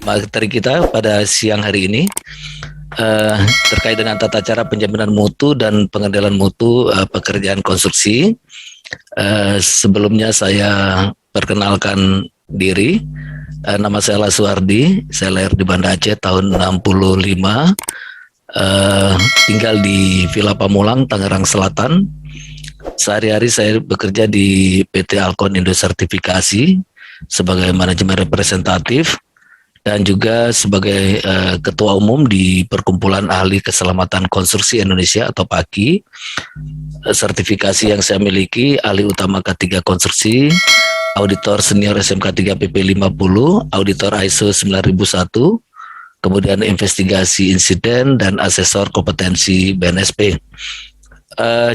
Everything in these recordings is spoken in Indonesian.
materi kita pada siang hari ini terkait dengan tata cara penjaminan mutu dan pengendalian mutu pekerjaan konstruksi. Sebelumnya saya perkenalkan diri. Nama saya Lasuardi, saya lahir di Banda Aceh tahun 65, tinggal di Villa Pamulang, Tangerang Selatan. Sehari-hari saya bekerja di PT Alkon Indo Sertifikasi sebagai manajemen representatif dan juga sebagai ketua umum di Perkumpulan Ahli Keselamatan Konstruksi Indonesia atau PAKI. Sertifikasi yang saya miliki ahli utama K3 konstruksi, auditor senior SMK 3 PP 50, auditor ISO 9001, kemudian investigasi insiden dan asesor kompetensi BNSP.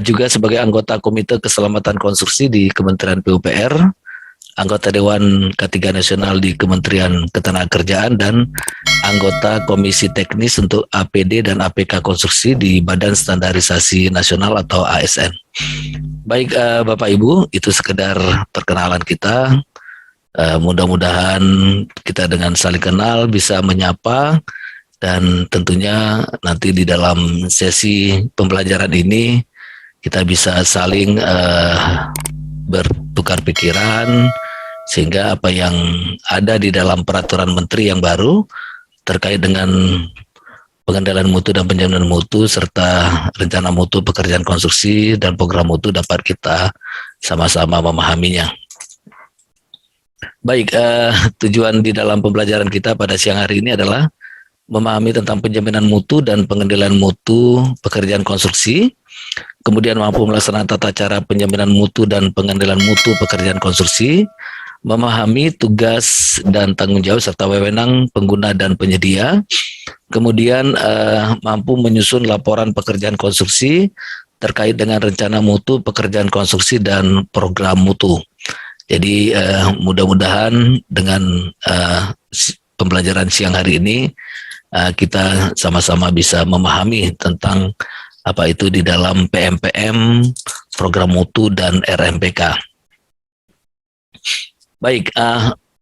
Juga sebagai anggota Komite Keselamatan Konstruksi di Kementerian PUPR, anggota Dewan K3 Nasional di Kementerian Ketenagakerjaan, dan anggota Komisi Teknis untuk APD dan APK Konstruksi di Badan Standarisasi Nasional atau ASN. Baik Bapak Ibu, itu sekedar perkenalan kita. Mudah-mudahan kita dengan saling kenal bisa menyapa, dan tentunya nanti di dalam sesi pembelajaran ini kita bisa saling bertukar pikiran, sehingga apa yang ada di dalam peraturan menteri yang baru terkait dengan pengendalian mutu dan penjaminan mutu serta rencana mutu pekerjaan konstruksi dan program mutu dapat kita sama-sama memahaminya. Baik, tujuan di dalam pembelajaran kita pada siang hari ini adalah memahami tentang penjaminan mutu dan pengendalian mutu pekerjaan konstruksi, kemudian mampu melaksanakan tata cara penjaminan mutu dan pengendalian mutu pekerjaan konstruksi, memahami tugas dan tanggung jawab serta wewenang pengguna dan penyedia, kemudian mampu menyusun laporan pekerjaan konstruksi terkait dengan rencana mutu pekerjaan konstruksi dan program mutu. Jadi mudah-mudahan dengan pembelajaran siang hari ini kita sama-sama bisa memahami tentang apa itu di dalam PMPM, program mutu, dan RMPK. Baik,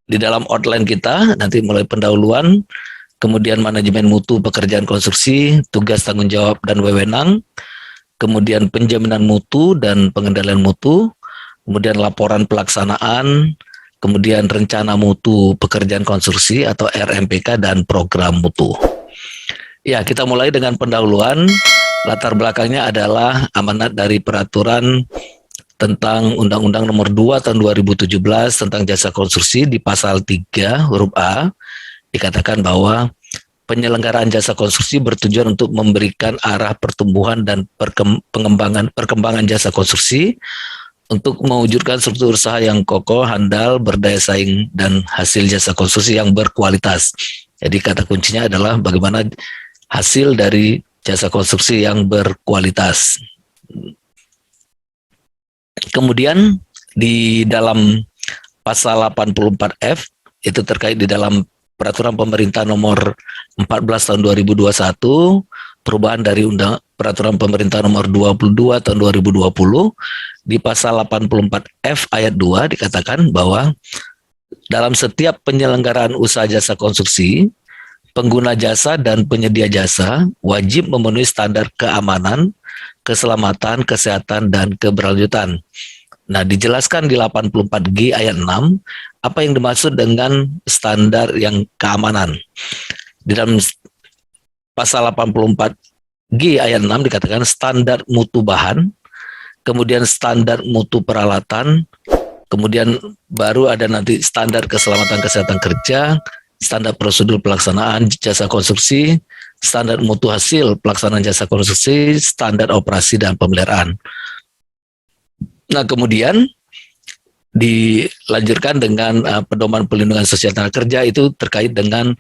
di dalam outline kita nanti mulai pendahuluan, kemudian manajemen mutu pekerjaan konstruksi, tugas tanggung jawab dan wewenang, kemudian penjaminan mutu dan pengendalian mutu, kemudian laporan pelaksanaan, kemudian rencana mutu pekerjaan konstruksi atau RMPK, dan program mutu. Ya, kita mulai dengan pendahuluan. Latar belakangnya adalah amanat dari peraturan tentang Undang-Undang Nomor 2 Tahun 2017 tentang jasa konstruksi. Di pasal 3 huruf A dikatakan bahwa penyelenggaraan jasa konstruksi bertujuan untuk memberikan arah pertumbuhan dan perkembangan jasa konstruksi untuk mewujudkan struktur usaha yang kokoh, handal, berdaya saing, dan hasil jasa konstruksi yang berkualitas. Jadi kata kuncinya adalah bagaimana hasil dari jasa konstruksi yang berkualitas. Kemudian di dalam pasal 84F itu terkait di dalam peraturan pemerintah nomor 14 tahun 2021, perubahan dari peraturan pemerintah nomor 22 tahun 2020, di pasal 84F ayat 2 dikatakan bahwa dalam setiap penyelenggaraan usaha jasa konstruksi, pengguna jasa dan penyedia jasa wajib memenuhi standar keamanan, keselamatan, kesehatan, dan keberlanjutan. Nah, dijelaskan di 84G ayat 6, apa yang dimaksud dengan standar yang keamanan. Di dalam pasal 84G ayat 6 dikatakan standar mutu bahan, kemudian standar mutu peralatan, kemudian baru ada nanti standar keselamatan kesehatan kerja, standar prosedur pelaksanaan jasa konstruksi, standar mutu hasil pelaksanaan jasa konstruksi, standar operasi dan pemeliharaan. Nah, kemudian dilanjutkan dengan pedoman pelindungan sosial tenaga kerja, itu terkait dengan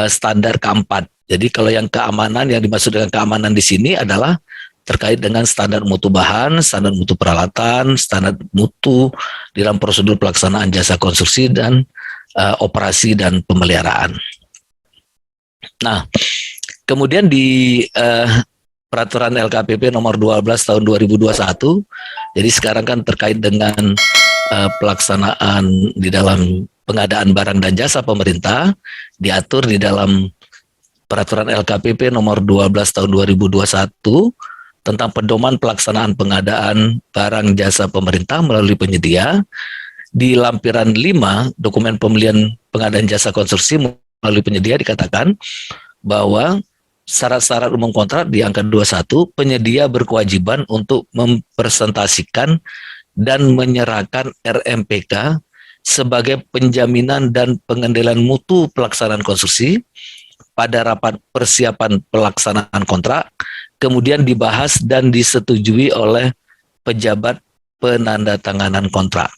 standar keempat. Jadi kalau yang keamanan, yang dimaksud dengan keamanan di sini adalah terkait dengan standar mutu bahan, standar mutu peralatan, standar mutu dalam prosedur pelaksanaan jasa konstruksi dan operasi dan pemeliharaan. Nah, kemudian di peraturan LKPP nomor 12 tahun 2021, jadi sekarang kan terkait dengan pelaksanaan di dalam pengadaan barang dan jasa pemerintah diatur di dalam Peraturan LKPP nomor 12 tahun 2021 tentang pedoman pelaksanaan pengadaan barang jasa pemerintah melalui penyedia. Di lampiran 5 dokumen pembelian pengadaan jasa konstruksi melalui penyedia dikatakan bahwa syarat-syarat umum kontrak di angka 21, penyedia berkewajiban untuk mempresentasikan dan menyerahkan RMPK sebagai penjaminan dan pengendalian mutu pelaksanaan konstruksi pada rapat persiapan pelaksanaan kontrak, kemudian dibahas dan disetujui oleh pejabat penandatanganan kontrak.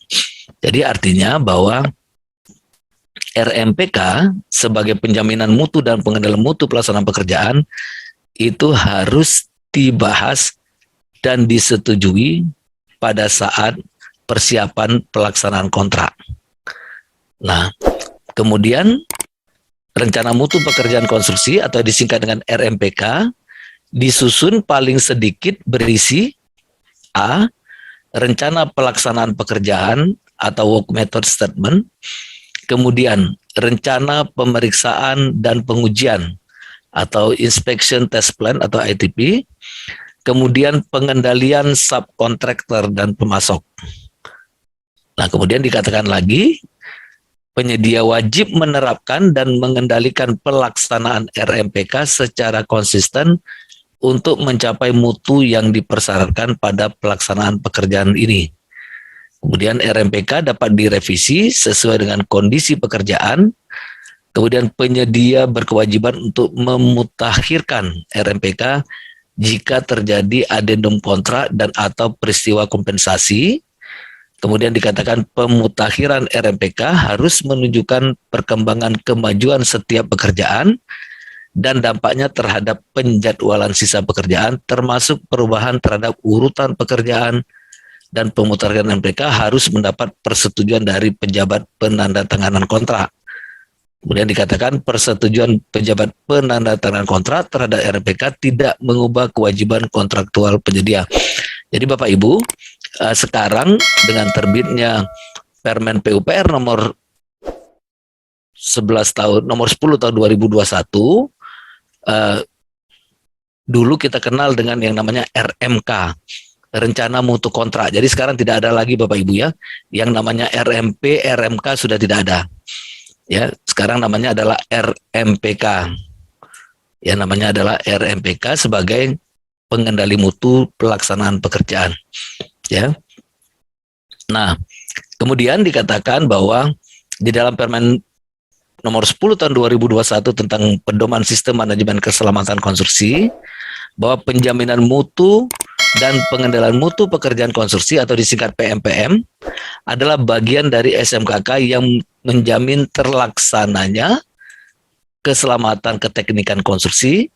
Jadi artinya bahwa RMPK sebagai penjaminan mutu dan pengendalian mutu pelaksanaan pekerjaan itu harus dibahas dan disetujui pada saat persiapan pelaksanaan kontrak. Nah, kemudian rencana mutu pekerjaan konstruksi atau disingkat dengan RMPK disusun paling sedikit berisi A. Rencana pelaksanaan pekerjaan atau work method statement, kemudian rencana pemeriksaan dan pengujian atau inspection test plan atau ITP, kemudian pengendalian subkontraktor dan pemasok. Nah, kemudian dikatakan lagi, penyedia wajib menerapkan dan mengendalikan pelaksanaan RMPK secara konsisten untuk mencapai mutu yang dipersyaratkan pada pelaksanaan pekerjaan ini. Kemudian RMPK dapat direvisi sesuai dengan kondisi pekerjaan. Kemudian penyedia berkewajiban untuk memutakhirkan RMPK jika terjadi adendum kontrak dan atau peristiwa kompensasi. Kemudian dikatakan pemutakhiran RMPK harus menunjukkan perkembangan kemajuan setiap pekerjaan dan dampaknya terhadap penjadwalan sisa pekerjaan, termasuk perubahan terhadap urutan pekerjaan, dan pemutakhiran RMPK harus mendapat persetujuan dari pejabat penandatanganan kontrak. Kemudian dikatakan persetujuan pejabat penandatanganan kontrak terhadap RMPK tidak mengubah kewajiban kontraktual penyedia. Jadi Bapak Ibu, sekarang dengan terbitnya Permen PUPR nomor 10 tahun 2021, dulu kita kenal dengan yang namanya RMK, rencana mutu kontrak. Jadi sekarang tidak ada lagi Bapak Ibu ya, yang namanya RMP, RMK sudah tidak ada. Ya, sekarang namanya adalah RMPK. Ya, namanya adalah RMPK sebagai pengendali mutu pelaksanaan pekerjaan. Ya. Nah, kemudian dikatakan bahwa di dalam Permen nomor 10 tahun 2021 tentang pedoman sistem manajemen keselamatan konstruksi, bahwa penjaminan mutu dan pengendalian mutu pekerjaan konstruksi atau disingkat PMPM adalah bagian dari SMKK yang menjamin terlaksananya keselamatan keteknikan konstruksi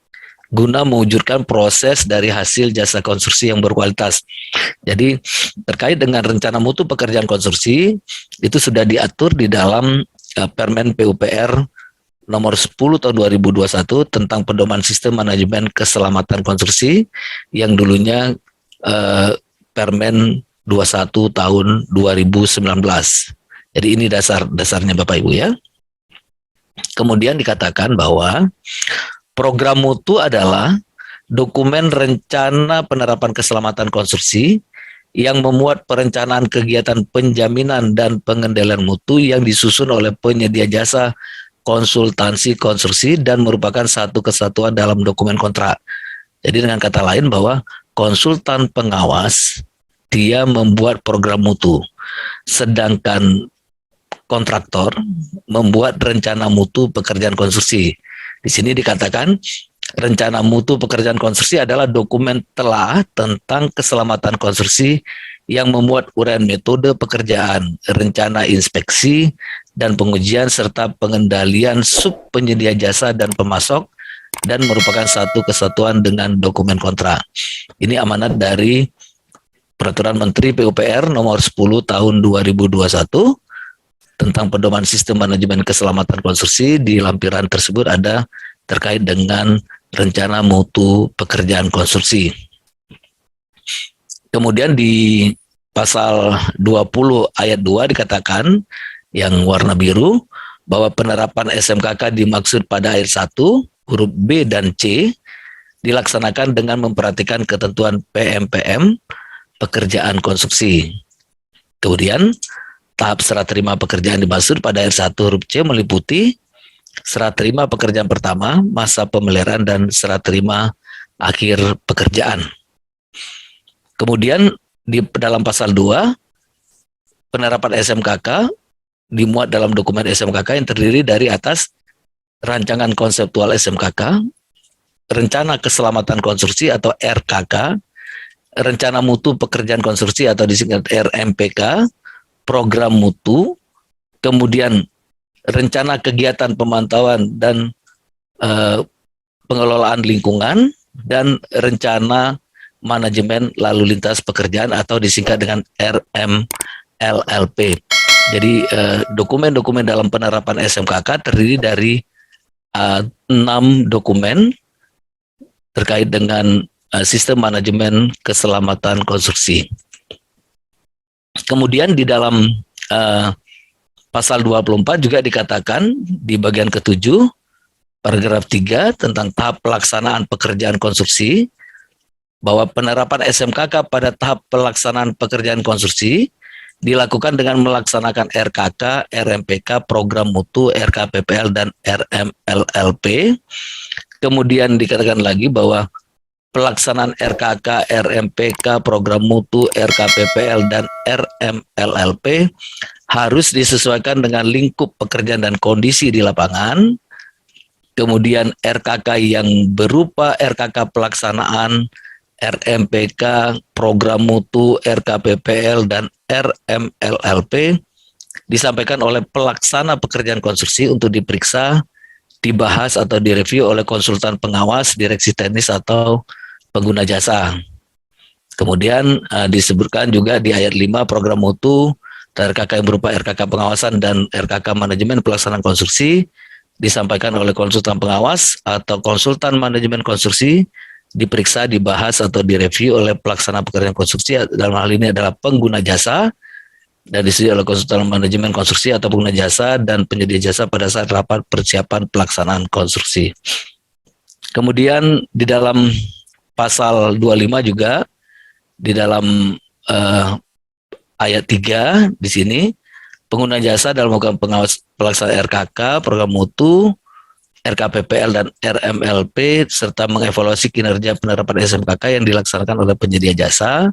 guna mewujudkan proses dari hasil jasa konstruksi yang berkualitas. Jadi terkait dengan rencana mutu pekerjaan konstruksi itu sudah diatur di dalam Permen PUPR nomor 10 tahun 2021 tentang pedoman sistem manajemen keselamatan konstruksi yang dulunya Permen 21 tahun 2019. Jadi ini dasarnya Bapak Ibu ya. Kemudian dikatakan bahwa program mutu adalah dokumen rencana penerapan keselamatan konstruksi yang memuat perencanaan kegiatan penjaminan dan pengendalian mutu yang disusun oleh penyedia jasa konsultansi konstruksi dan merupakan satu kesatuan dalam dokumen kontrak. Jadi dengan kata lain bahwa konsultan pengawas dia membuat program mutu, sedangkan kontraktor membuat rencana mutu pekerjaan konstruksi. Di sini dikatakan rencana mutu pekerjaan konstruksi adalah dokumen telah tentang keselamatan konstruksi yang memuat uraian metode pekerjaan, rencana inspeksi dan pengujian serta pengendalian sub penyedia jasa dan pemasok dan merupakan satu kesatuan dengan dokumen kontrak. Ini amanat dari Peraturan Menteri PUPR nomor 10 tahun 2021 tentang pedoman sistem manajemen keselamatan konstruksi. Di lampiran tersebut ada terkait dengan rencana mutu pekerjaan konstruksi. Kemudian di pasal 20 ayat 2 dikatakan yang warna biru, bahwa penerapan SMKK dimaksud pada ayat 1, huruf B dan C, dilaksanakan dengan memperhatikan ketentuan PMPM, pekerjaan konstruksi. Kemudian, tahap serah terima pekerjaan dimaksud pada ayat 1 huruf C meliputi serah terima pekerjaan pertama, masa pemeliharaan, dan serah terima akhir pekerjaan. Kemudian di dalam pasal 2, penerapan SMKK dimuat dalam dokumen SMKK yang terdiri dari atas rancangan konseptual SMKK, rencana keselamatan konstruksi atau RKK, rencana mutu pekerjaan konstruksi atau disingkat RMPK, program mutu, kemudian rencana kegiatan pemantauan dan pengelolaan lingkungan, dan rencana manajemen lalu lintas pekerjaan atau disingkat dengan RMLLP. Jadi dokumen-dokumen dalam penerapan SMKK terdiri dari 6 dokumen terkait dengan sistem manajemen keselamatan konstruksi. Kemudian di dalam pasal 24 juga dikatakan di bagian ke-7, paragraf 3 tentang tahap pelaksanaan pekerjaan konstruksi, bahwa penerapan SMKK pada tahap pelaksanaan pekerjaan konstruksi dilakukan dengan melaksanakan RKK, RMPK, program mutu, RKPPL, dan RMLLP. Kemudian dikatakan lagi bahwa pelaksanaan RKK, RMPK, program mutu, RKPPL, dan RMLLP harus disesuaikan dengan lingkup pekerjaan dan kondisi di lapangan. Kemudian RKK yang berupa RKK pelaksanaan, RMPK, program mutu, RKPPL, dan RMLLP disampaikan oleh pelaksana pekerjaan konstruksi untuk diperiksa, dibahas atau direview oleh konsultan pengawas, direksi teknis atau pengguna jasa. Kemudian disebutkan juga di ayat 5 program mutu, RKK yang berupa RKK pengawasan dan RKK manajemen pelaksanaan konstruksi disampaikan oleh konsultan pengawas atau konsultan manajemen konstruksi, diperiksa, dibahas atau direview oleh pelaksana pekerjaan konstruksi, dalam hal ini adalah pengguna jasa, dan disetujui oleh konsultan manajemen konstruksi atau pengguna jasa dan penyedia jasa pada saat rapat persiapan pelaksanaan konstruksi. Kemudian di dalam pasal 25 juga di dalam ayat 3 di sini, pengguna jasa dalam melakukan pengawas pelaksanaan RKK, program mutu, RKPPL, dan RMLP serta mengevaluasi kinerja penerapan SMKK yang dilaksanakan oleh penyedia jasa.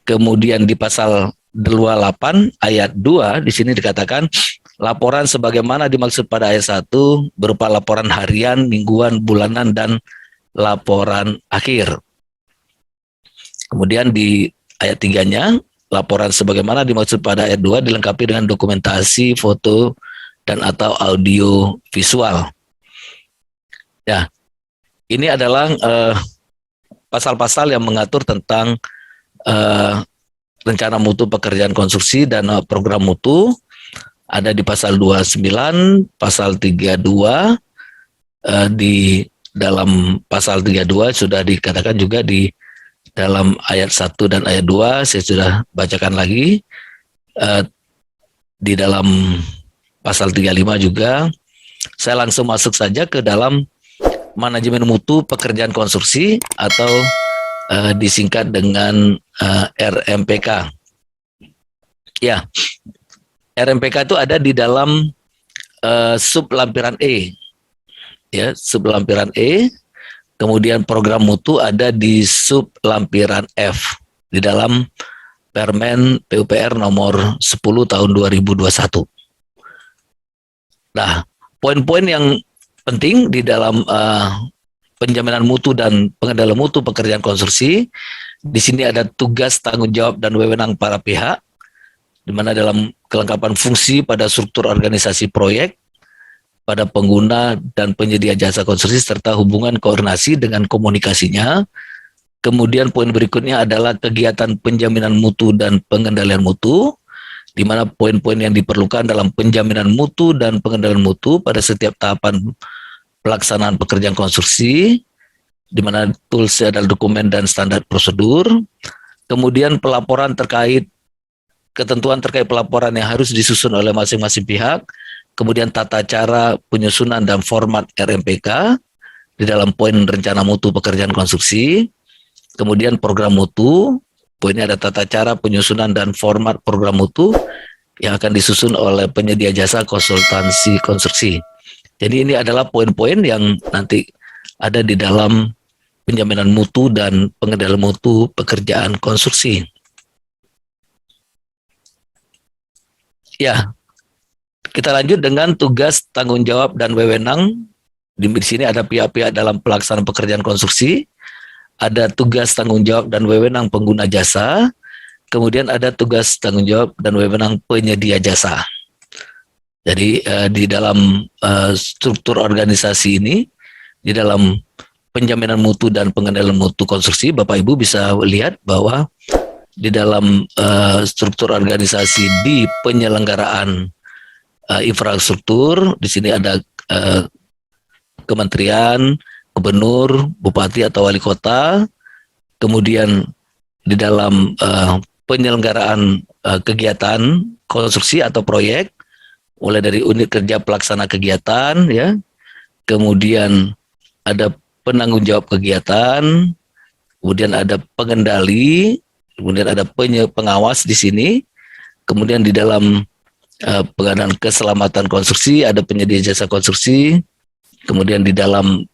Kemudian di pasal 28 ayat 2 di sini dikatakan laporan sebagaimana dimaksud pada ayat 1 berupa laporan harian, mingguan, bulanan, dan laporan akhir. Kemudian di ayat 3-nya, laporan sebagaimana dimaksud pada ayat 2 dilengkapi dengan dokumentasi, foto, dan atau audio visual. Ya, ini adalah pasal-pasal yang mengatur tentang rencana mutu pekerjaan konstruksi dan program mutu. Ada di pasal 29, pasal 32, di dalam pasal 32 sudah dikatakan juga di dalam ayat 1 dan ayat 2, saya sudah bacakan lagi. Di dalam pasal 35 juga, saya langsung masuk saja ke dalam manajemen mutu pekerjaan konstruksi atau disingkat dengan RMPK. Ya, RMPK itu ada di dalam sub lampiran E. Ya, sub lampiran E. Kemudian program mutu ada di sub lampiran F di dalam Permen PUPR nomor 10 tahun 2021. Nah, poin-poin yang penting di dalam penjaminan mutu dan pengendalian mutu pekerjaan konstruksi, di sini ada tugas, tanggung jawab, dan wewenang para pihak, di mana dalam kelengkapan fungsi pada struktur organisasi proyek, pada pengguna dan penyedia jasa konstruksi, serta hubungan koordinasi dengan komunikasinya. Kemudian poin berikutnya adalah kegiatan penjaminan mutu dan pengendalian mutu, di mana poin-poin yang diperlukan dalam penjaminan mutu dan pengendalian mutu pada setiap tahapan pelaksanaan pekerjaan konstruksi, di mana toolsnya adalah dokumen dan standar prosedur. Kemudian pelaporan terkait ketentuan terkait pelaporan yang harus disusun oleh masing-masing pihak, kemudian tata cara penyusunan dan format RMPK di dalam poin rencana mutu pekerjaan konstruksi, kemudian program mutu, poinnya ada tata cara penyusunan dan format program mutu yang akan disusun oleh penyedia jasa konsultansi konstruksi. Jadi ini adalah poin-poin yang nanti ada di dalam penjaminan mutu dan pengendalian mutu pekerjaan konstruksi. Ya, kita lanjut dengan tugas, tanggung jawab, dan wewenang. Di sini ada pihak-pihak dalam pelaksanaan pekerjaan konstruksi, ada tugas, tanggung jawab, dan wewenang pengguna jasa, kemudian ada tugas, tanggung jawab, dan wewenang penyedia jasa. Jadi di dalam struktur organisasi ini, di dalam penjaminan mutu dan pengendalian mutu konstruksi, Bapak Ibu bisa lihat bahwa di dalam struktur organisasi di penyelenggaraan infrastruktur, di sini ada kementerian, gubernur, bupati atau wali kota, kemudian di dalam penyelenggaraan kegiatan konstruksi atau proyek, mulai dari unit kerja pelaksana kegiatan, ya, kemudian ada penanggung jawab kegiatan, kemudian ada pengendali, kemudian ada pengawas di sini, kemudian di dalam pengadaan keselamatan konstruksi ada penyedia jasa konstruksi, kemudian di dalam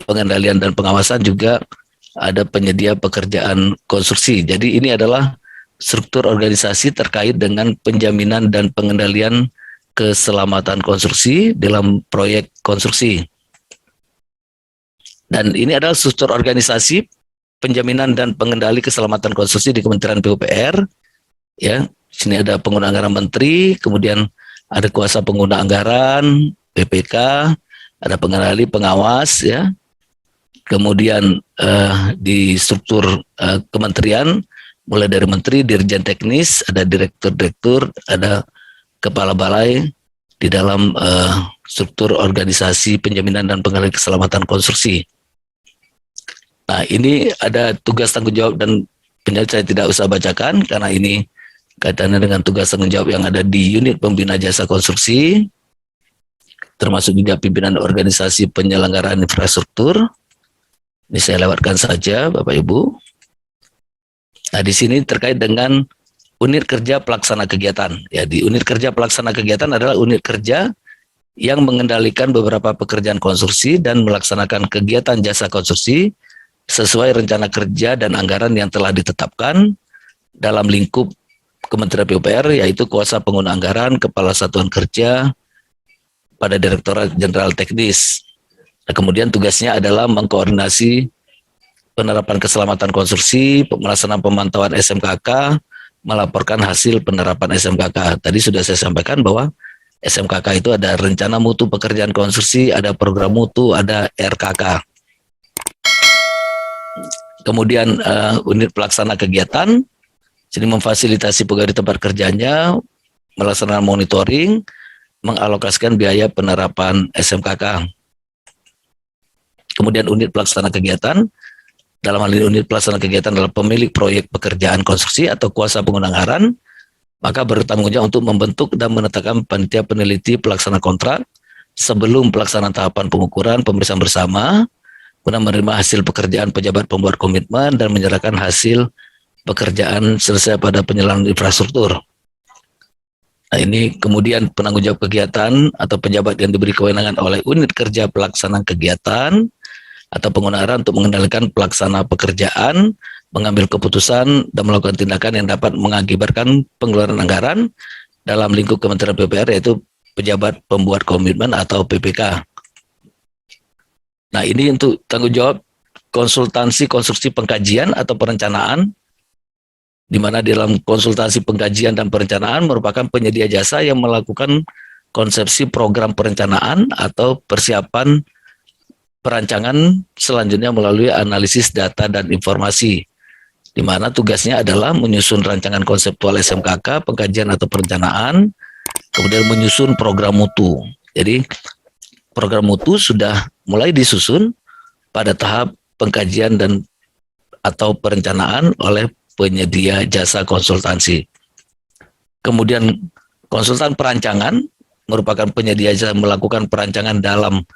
pengendalian dan pengawasan juga ada penyedia pekerjaan konstruksi. Jadi ini adalah struktur organisasi terkait dengan penjaminan dan pengendalian keselamatan konstruksi dalam proyek konstruksi. Dan ini adalah struktur organisasi penjaminan dan pengendali keselamatan konstruksi di Kementerian PUPR. Ya, sini ada pengguna anggaran menteri, kemudian ada kuasa pengguna anggaran, PPK, ada pengendali pengawas, ya. Kemudian di struktur kementerian, mulai dari menteri, dirjen teknis, ada direktur-direktur, ada kepala balai di dalam struktur organisasi penjaminan dan pengendalian keselamatan konstruksi. Nah, ini ada tugas, tanggung jawab, dan penjelasan saya tidak usah bacakan karena ini kaitannya dengan tugas tanggung jawab yang ada di unit pembina jasa konstruksi, termasuk juga pimpinan organisasi penyelenggaraan infrastruktur. Ini saya lewatkan saja, Bapak Ibu. Nah, di sini terkait dengan unit kerja pelaksana kegiatan. Ya, di unit kerja pelaksana kegiatan adalah unit kerja yang mengendalikan beberapa pekerjaan konstruksi dan melaksanakan kegiatan jasa konstruksi sesuai rencana kerja dan anggaran yang telah ditetapkan dalam lingkup Kementerian PUPR, yaitu kuasa pengguna anggaran, kepala satuan kerja pada Direktorat Jenderal Teknis. Nah, kemudian tugasnya adalah mengkoordinasi penerapan keselamatan konstruksi, melaksanakan pemantauan SMKK, melaporkan hasil penerapan SMKK. Tadi sudah saya sampaikan bahwa SMKK itu ada rencana mutu pekerjaan konstruksi, ada program mutu, ada RKK. Kemudian unit pelaksana kegiatan, sini memfasilitasi pegawai di tempat kerjanya, melaksanakan monitoring, mengalokasikan biaya penerapan SMKK. Kemudian unit pelaksana kegiatan, dalam hal ini unit pelaksana kegiatan adalah pemilik proyek pekerjaan konstruksi atau kuasa pengguna anggaran, maka bertanggung jawab untuk membentuk dan menetapkan panitia peneliti pelaksana kontrak sebelum pelaksanaan tahapan pengukuran pemeriksaan bersama, guna menerima hasil pekerjaan pejabat pembuat komitmen dan menyerahkan hasil pekerjaan selesai pada penyelenggaraan infrastruktur. Nah, ini kemudian penanggung jawab kegiatan atau pejabat yang diberi kewenangan oleh unit kerja pelaksana kegiatan atau penggunaan untuk mengendalikan pelaksana pekerjaan, mengambil keputusan dan melakukan tindakan yang dapat mengakibatkan pengeluaran anggaran dalam lingkup Kementerian PUPR, yaitu pejabat pembuat komitmen atau PPK. Nah, ini untuk tanggung jawab konsultansi konstruksi pengkajian atau perencanaan, di mana dalam konsultasi pengkajian dan perencanaan merupakan penyedia jasa yang melakukan konsepsi program perencanaan atau persiapan perancangan selanjutnya melalui analisis data dan informasi, di mana tugasnya adalah menyusun rancangan konseptual SMKK, pengkajian atau perencanaan, kemudian menyusun program mutu. Jadi program mutu sudah mulai disusun pada tahap pengkajian dan atau perencanaan oleh penyedia jasa konsultansi. Kemudian konsultan perancangan merupakan penyedia jasa melakukan perancangan dalam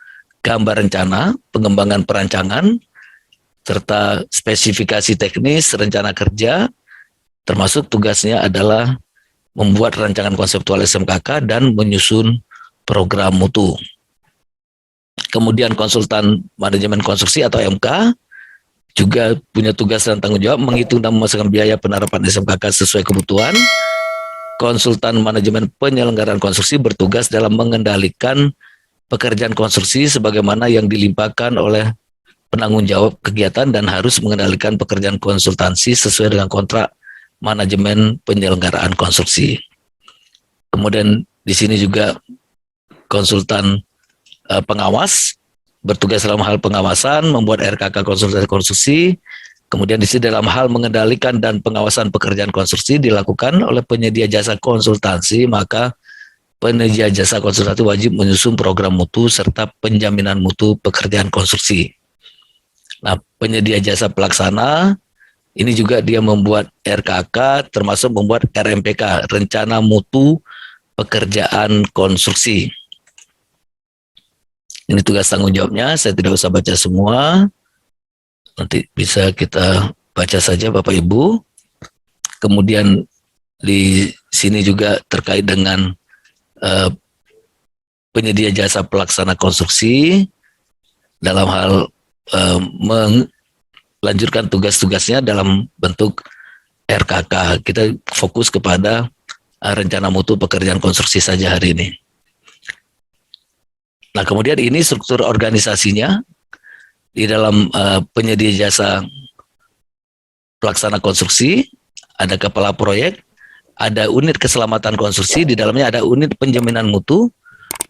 gambar rencana, pengembangan perancangan, serta spesifikasi teknis, rencana kerja, termasuk tugasnya adalah membuat rancangan konseptual SMKK dan menyusun program mutu. Kemudian konsultan manajemen konstruksi atau MK juga punya tugas dan tanggung jawab menghitung dan memasukkan biaya penerapan SMKK sesuai kebutuhan. Konsultan manajemen penyelenggaraan konstruksi bertugas dalam mengendalikan pekerjaan konstruksi sebagaimana yang dilimpahkan oleh penanggung jawab kegiatan dan harus mengendalikan pekerjaan konsultansi sesuai dengan kontrak manajemen penyelenggaraan konstruksi. Kemudian di sini juga konsultan pengawas bertugas dalam hal pengawasan, membuat RKK konsultasi konstruksi. Kemudian di sini dalam hal mengendalikan dan pengawasan pekerjaan konstruksi dilakukan oleh penyedia jasa konsultansi, maka penyedia jasa konsultansi wajib menyusun program mutu serta penjaminan mutu pekerjaan konstruksi. Nah, penyedia jasa pelaksana ini juga dia membuat RKK termasuk membuat RMPK, rencana mutu pekerjaan konstruksi. Ini tugas tanggung jawabnya, saya tidak usah baca semua. Nanti bisa kita baca saja Bapak Ibu. Kemudian di sini juga terkait dengan penyedia jasa pelaksana konstruksi dalam hal melanjutkan tugas-tugasnya dalam bentuk RKK. Kita fokus kepada rencana mutu pekerjaan konstruksi saja hari ini. Nah, kemudian ini struktur organisasinya. Di dalam penyedia jasa pelaksana konstruksi, ada kepala proyek, ada unit keselamatan konstruksi, di dalamnya ada unit penjaminan mutu,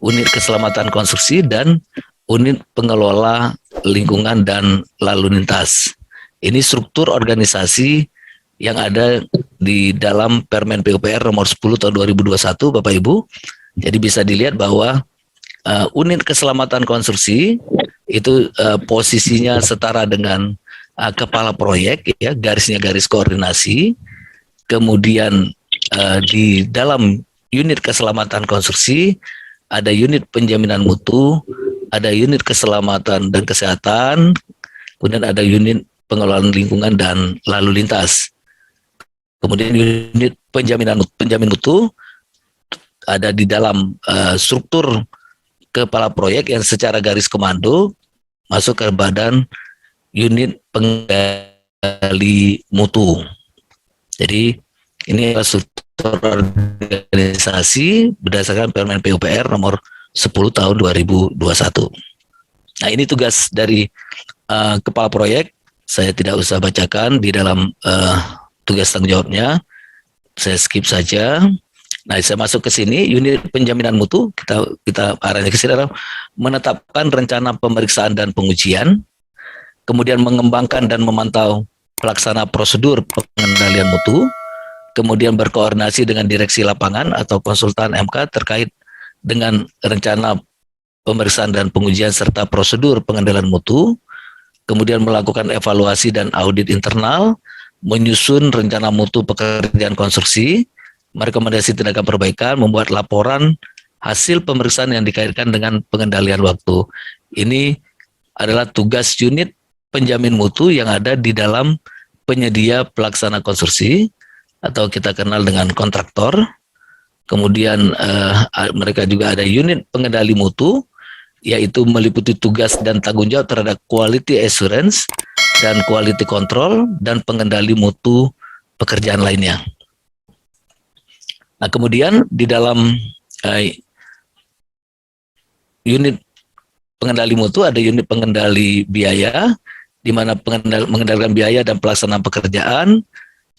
unit keselamatan konstruksi, dan unit pengelola lingkungan dan lalu lintas. Ini struktur organisasi yang ada di dalam Permen PUPR nomor 10 tahun 2021, Bapak Ibu. Jadi bisa dilihat bahwa unit keselamatan konstruksi itu posisinya setara dengan kepala proyek, ya, garisnya garis koordinasi. Kemudian di dalam unit keselamatan konstruksi ada unit penjaminan mutu, ada unit keselamatan dan kesehatan, kemudian ada unit pengelolaan lingkungan dan lalu lintas. Kemudian unit penjamin mutu ada di dalam struktur kepala proyek yang secara garis komando masuk ke badan unit pengendali mutu. Jadi ini adalah struktur organisasi berdasarkan Permen PUPR nomor 10 tahun 2021. Nah, ini tugas dari kepala proyek. Saya tidak usah bacakan di dalam tugas tanggung jawabnya. Saya skip saja. Nah, saya masuk ke sini, unit penjaminan mutu, kita arahnya ke sini adalah menetapkan rencana pemeriksaan dan pengujian, kemudian mengembangkan dan memantau pelaksana prosedur pengendalian mutu, kemudian berkoordinasi dengan direksi lapangan atau konsultan MK terkait dengan rencana pemeriksaan dan pengujian serta prosedur pengendalian mutu, kemudian melakukan evaluasi dan audit internal, menyusun rencana mutu pekerjaan konstruksi, merekomendasi tindakan perbaikan, membuat laporan hasil pemeriksaan yang dikaitkan dengan pengendalian waktu. Ini adalah tugas unit penjamin mutu yang ada di dalam penyedia pelaksana konstruksi atau kita kenal dengan kontraktor. Kemudian mereka juga ada unit pengendali mutu, yaitu meliputi tugas dan tanggung jawab terhadap quality assurance dan quality control dan pengendali mutu pekerjaan lainnya. Nah, kemudian di dalam unit pengendali mutu ada unit pengendali biaya, di mana mengendalikan biaya dan pelaksanaan pekerjaan,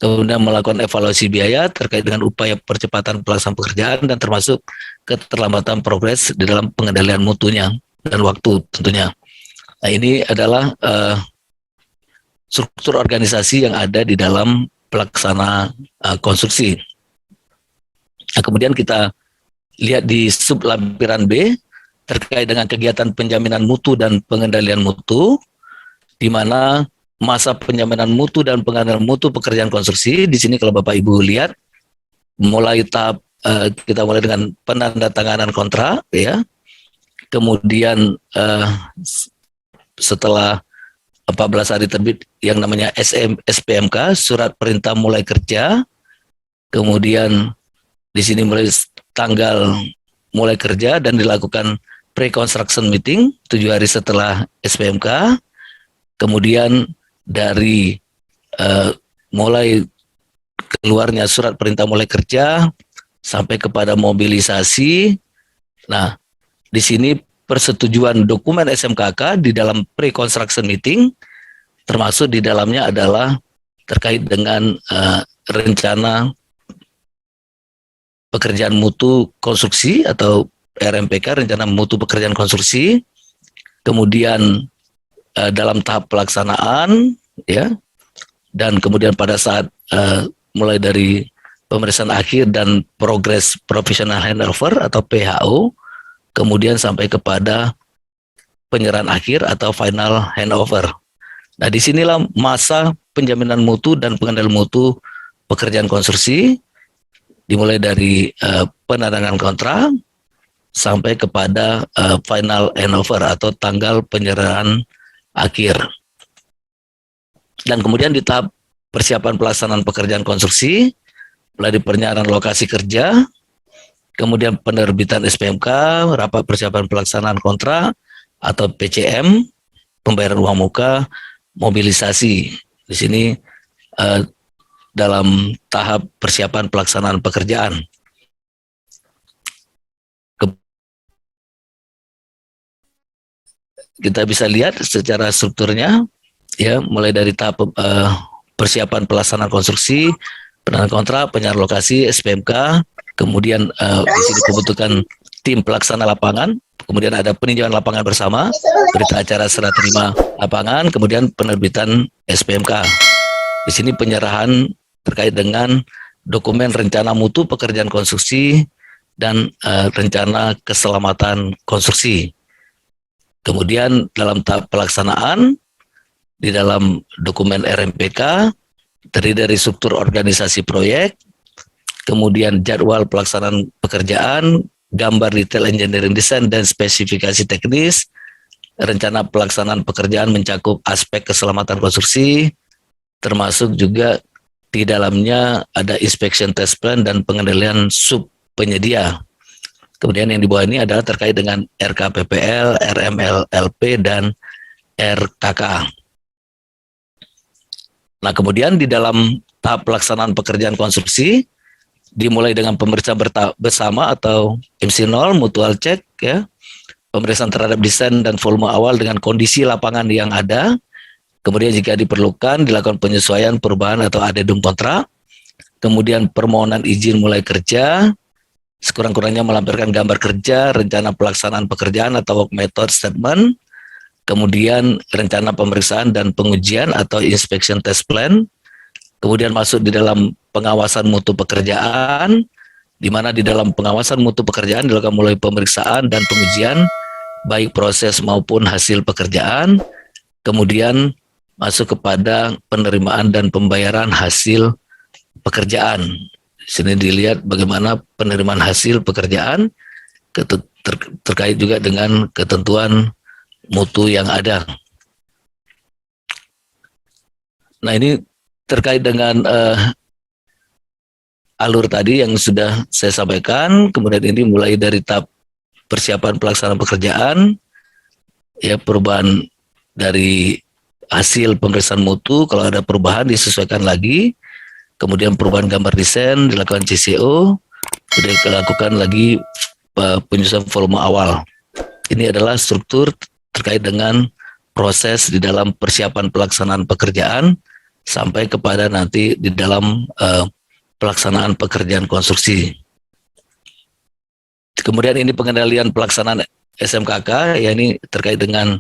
kemudian melakukan evaluasi biaya terkait dengan upaya percepatan pelaksanaan pekerjaan dan termasuk keterlambatan progres di dalam pengendalian mutunya dan waktu tentunya. Nah, ini adalah struktur organisasi yang ada di dalam pelaksana konstruksi. Nah, kemudian kita lihat di sub lampiran B terkait dengan kegiatan penjaminan mutu dan pengendalian mutu, di mana masa penjaminan mutu dan pengendalian mutu pekerjaan konstruksi di sini kalau Bapak Ibu lihat mulai tahap kita mulai dengan penandatanganan kontrak, ya. Kemudian setelah 14 hari terbit yang namanya SPMK, surat perintah mulai kerja. Kemudian di sini mulai tanggal mulai kerja dan dilakukan pre-construction meeting 7 hari setelah SPMK. Kemudian dari mulai keluarnya surat perintah mulai kerja sampai kepada mobilisasi. Nah, di sini persetujuan dokumen SMKK di dalam pre-construction meeting, termasuk di dalamnya adalah terkait dengan rencana pekerjaan mutu konstruksi atau RMPK, rencana mutu pekerjaan konstruksi. Kemudian dalam tahap pelaksanaan, ya, dan kemudian pada saat mulai dari pemeriksaan akhir dan progress professional handover atau PHO, kemudian sampai kepada penyerahan akhir atau final handover. Nah, disinilah masa penjaminan mutu dan pengendalian mutu pekerjaan konstruksi, dimulai dari penandatanganan kontrak sampai kepada final handover atau tanggal penyerahan akhir. Dan kemudian di tahap persiapan pelaksanaan pekerjaan konstruksi, mulai dari perencanaan lokasi kerja, kemudian penerbitan SPMK, rapat persiapan pelaksanaan kontrak atau PCM, pembayaran uang muka, mobilisasi. Di sini dalam tahap persiapan pelaksanaan pekerjaan. Kita bisa lihat secara strukturnya, ya, mulai dari tahap persiapan pelaksanaan konstruksi, penandatanganan kontrak, penyerahan lokasi, SPMK, kemudian di sini pembentukan tim pelaksana lapangan, kemudian ada peninjauan lapangan bersama, berita acara serah terima lapangan, kemudian penerbitan SPMK. Di sini penyerahan terkait dengan dokumen rencana mutu pekerjaan konstruksi dan rencana keselamatan konstruksi. Kemudian dalam tahap pelaksanaan, di dalam dokumen RMPK, terdiri dari struktur organisasi proyek, kemudian jadwal pelaksanaan pekerjaan, gambar detail engineering design dan spesifikasi teknis, rencana pelaksanaan pekerjaan mencakup aspek keselamatan konstruksi, termasuk juga di dalamnya ada inspection test plan dan pengendalian sub penyedia. Kemudian yang di bawah ini adalah terkait dengan RKPPL, RMLLP, dan RKK. Nah, kemudian di dalam tahap pelaksanaan pekerjaan konstruksi, dimulai dengan pemeriksaan bersama atau MC0, mutual check, ya, pemeriksaan terhadap desain dan volume awal dengan kondisi lapangan yang ada. Kemudian jika diperlukan dilakukan penyesuaian, perubahan atau addendum kontrak. Kemudian permohonan izin mulai kerja, sekurang-kurangnya melampirkan gambar kerja, rencana pelaksanaan pekerjaan atau work method statement, kemudian rencana pemeriksaan dan pengujian atau inspection test plan, kemudian masuk di dalam pengawasan mutu pekerjaan, di mana di dalam pengawasan mutu pekerjaan dilakukan mulai pemeriksaan dan pengujian, baik proses maupun hasil pekerjaan, kemudian masuk kepada penerimaan dan pembayaran hasil pekerjaan. Di sini dilihat bagaimana penerimaan hasil pekerjaan terkait juga dengan ketentuan mutu yang ada. Nah, ini terkait dengan alur tadi yang sudah saya sampaikan. Kemudian ini mulai dari tahap persiapan pelaksanaan pekerjaan, ya, perubahan dari hasil pemeriksaan mutu, kalau ada perubahan disesuaikan lagi. Kemudian perubahan gambar desain dilakukan CCO, kemudian dilakukan lagi penyusunan volume awal. Ini adalah struktur terkait dengan proses di dalam persiapan pelaksanaan pekerjaan sampai kepada nanti di dalam pelaksanaan pekerjaan konstruksi. Kemudian ini pengendalian pelaksanaan SMKK, ya, ini terkait dengan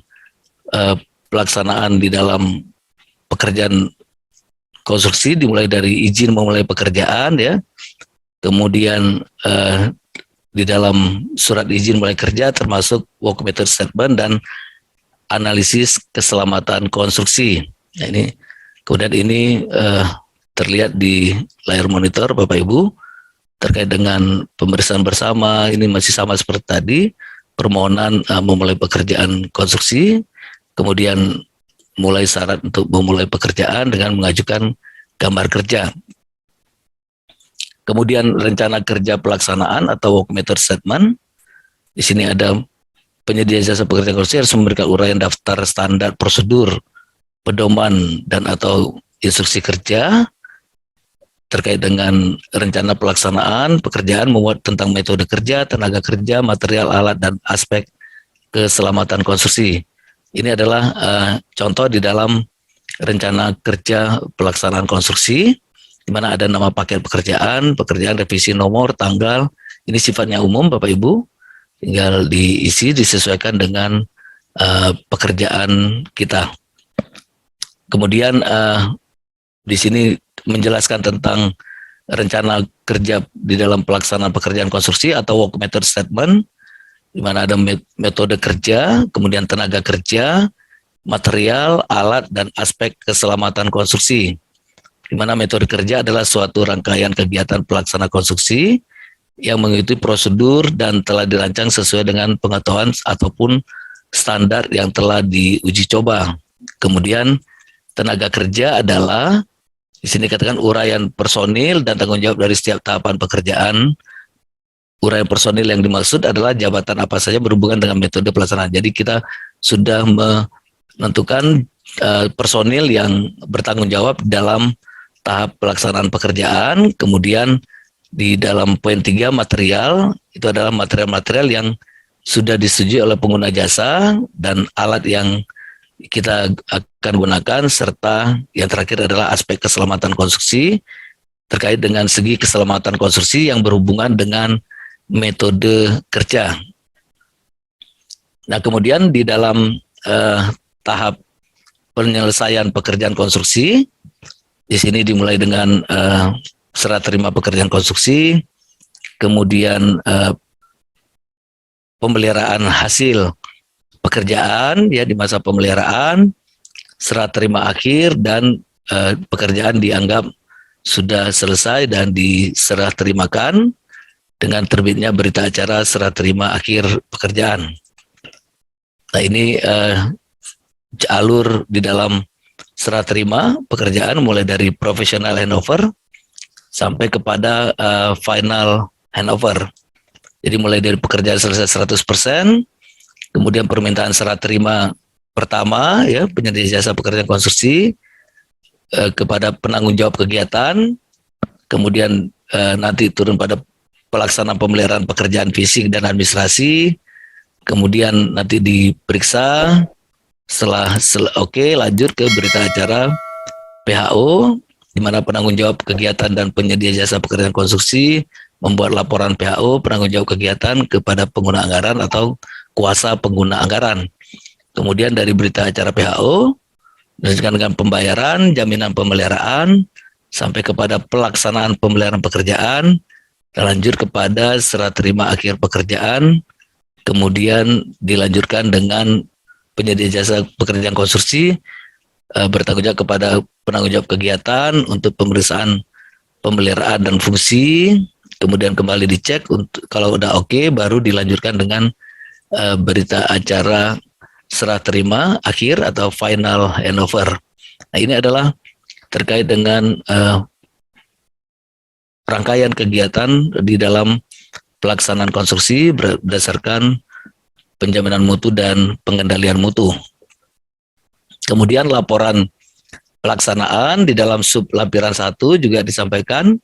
pelaksanaan di dalam pekerjaan konstruksi, dimulai dari izin memulai pekerjaan, ya, kemudian di dalam surat izin mulai kerja termasuk work method statement dan analisis keselamatan konstruksi. Nah, ini kemudian ini terlihat di layar monitor Bapak Ibu, terkait dengan pemeriksaan bersama, ini masih sama seperti tadi, permohonan memulai pekerjaan konstruksi, kemudian mulai syarat untuk memulai pekerjaan dengan mengajukan gambar kerja. Kemudian rencana kerja pelaksanaan atau work method statement. Di sini ada penyedia jasa pekerjaan konstruksi harus memberikan uraian daftar standar prosedur, pedoman dan atau instruksi kerja terkait dengan rencana pelaksanaan pekerjaan, memuat tentang metode kerja, tenaga kerja, material, alat, dan aspek keselamatan konstruksi. Ini adalah contoh di dalam rencana kerja pelaksanaan konstruksi, di mana ada nama paket pekerjaan, revisi nomor, tanggal. Ini sifatnya umum, Bapak Ibu, tinggal diisi disesuaikan dengan pekerjaan kita. Kemudian di sini menjelaskan tentang rencana kerja di dalam pelaksanaan pekerjaan konstruksi atau work method statement, di mana ada metode kerja, kemudian tenaga kerja, material, alat, dan aspek keselamatan konstruksi. Di mana metode kerja adalah suatu rangkaian kegiatan pelaksana konstruksi yang mengikuti prosedur dan telah dirancang sesuai dengan pengetahuan ataupun standar yang telah diuji coba. Kemudian tenaga kerja adalah di sini katakan uraian personil dan tanggung jawab dari setiap tahapan pekerjaan. Uraian personil yang dimaksud adalah jabatan apa saja berhubungan dengan metode pelaksanaan. Jadi kita sudah menentukan personil yang bertanggung jawab dalam tahap pelaksanaan pekerjaan. Kemudian di dalam poin 3 material, itu adalah material-material yang sudah disetujui oleh pengguna jasa dan alat yang kita akan gunakan, serta yang terakhir adalah aspek keselamatan konstruksi terkait dengan segi keselamatan konstruksi yang berhubungan dengan metode kerja. Nah, kemudian di dalam tahap penyelesaian pekerjaan konstruksi, di sini dimulai dengan serah terima pekerjaan konstruksi, kemudian pemeliharaan hasil pekerjaan ya di masa pemeliharaan, serah terima akhir, dan pekerjaan dianggap sudah selesai dan diserah terimakan dengan terbitnya berita acara serah terima akhir pekerjaan. Nah, ini alur di dalam serah terima pekerjaan mulai dari professional handover sampai kepada final handover. Jadi mulai dari pekerjaan selesai 100%, kemudian permintaan serah terima pertama ya penyedia jasa pekerjaan konstruksi kepada penanggung jawab kegiatan, kemudian nanti turun pada pelaksanaan pemeliharaan pekerjaan fisik dan administrasi, kemudian nanti diperiksa, setelah oke lanjut ke berita acara PHO, di mana penanggung jawab kegiatan dan penyedia jasa pekerjaan konstruksi membuat laporan PHO penanggung jawab kegiatan kepada pengguna anggaran atau kuasa pengguna anggaran. Kemudian dari berita acara PHO dilanjutkan dengan pembayaran, jaminan pemeliharaan, sampai kepada pelaksanaan pemeliharaan pekerjaan, dan lanjut kepada serah terima akhir pekerjaan, kemudian dilanjutkan dengan penyedia jasa pekerjaan konstruksi bertanggung jawab kepada penanggung jawab kegiatan untuk pemeriksaan pemeliharaan dan fungsi, kemudian kembali dicek untuk kalau udah oke, baru dilanjutkan dengan berita acara serah terima akhir atau final handover. Nah, ini adalah terkait dengan rangkaian kegiatan di dalam pelaksanaan konstruksi berdasarkan penjaminan mutu dan pengendalian mutu. Kemudian laporan pelaksanaan di dalam sub lampiran 1 juga disampaikan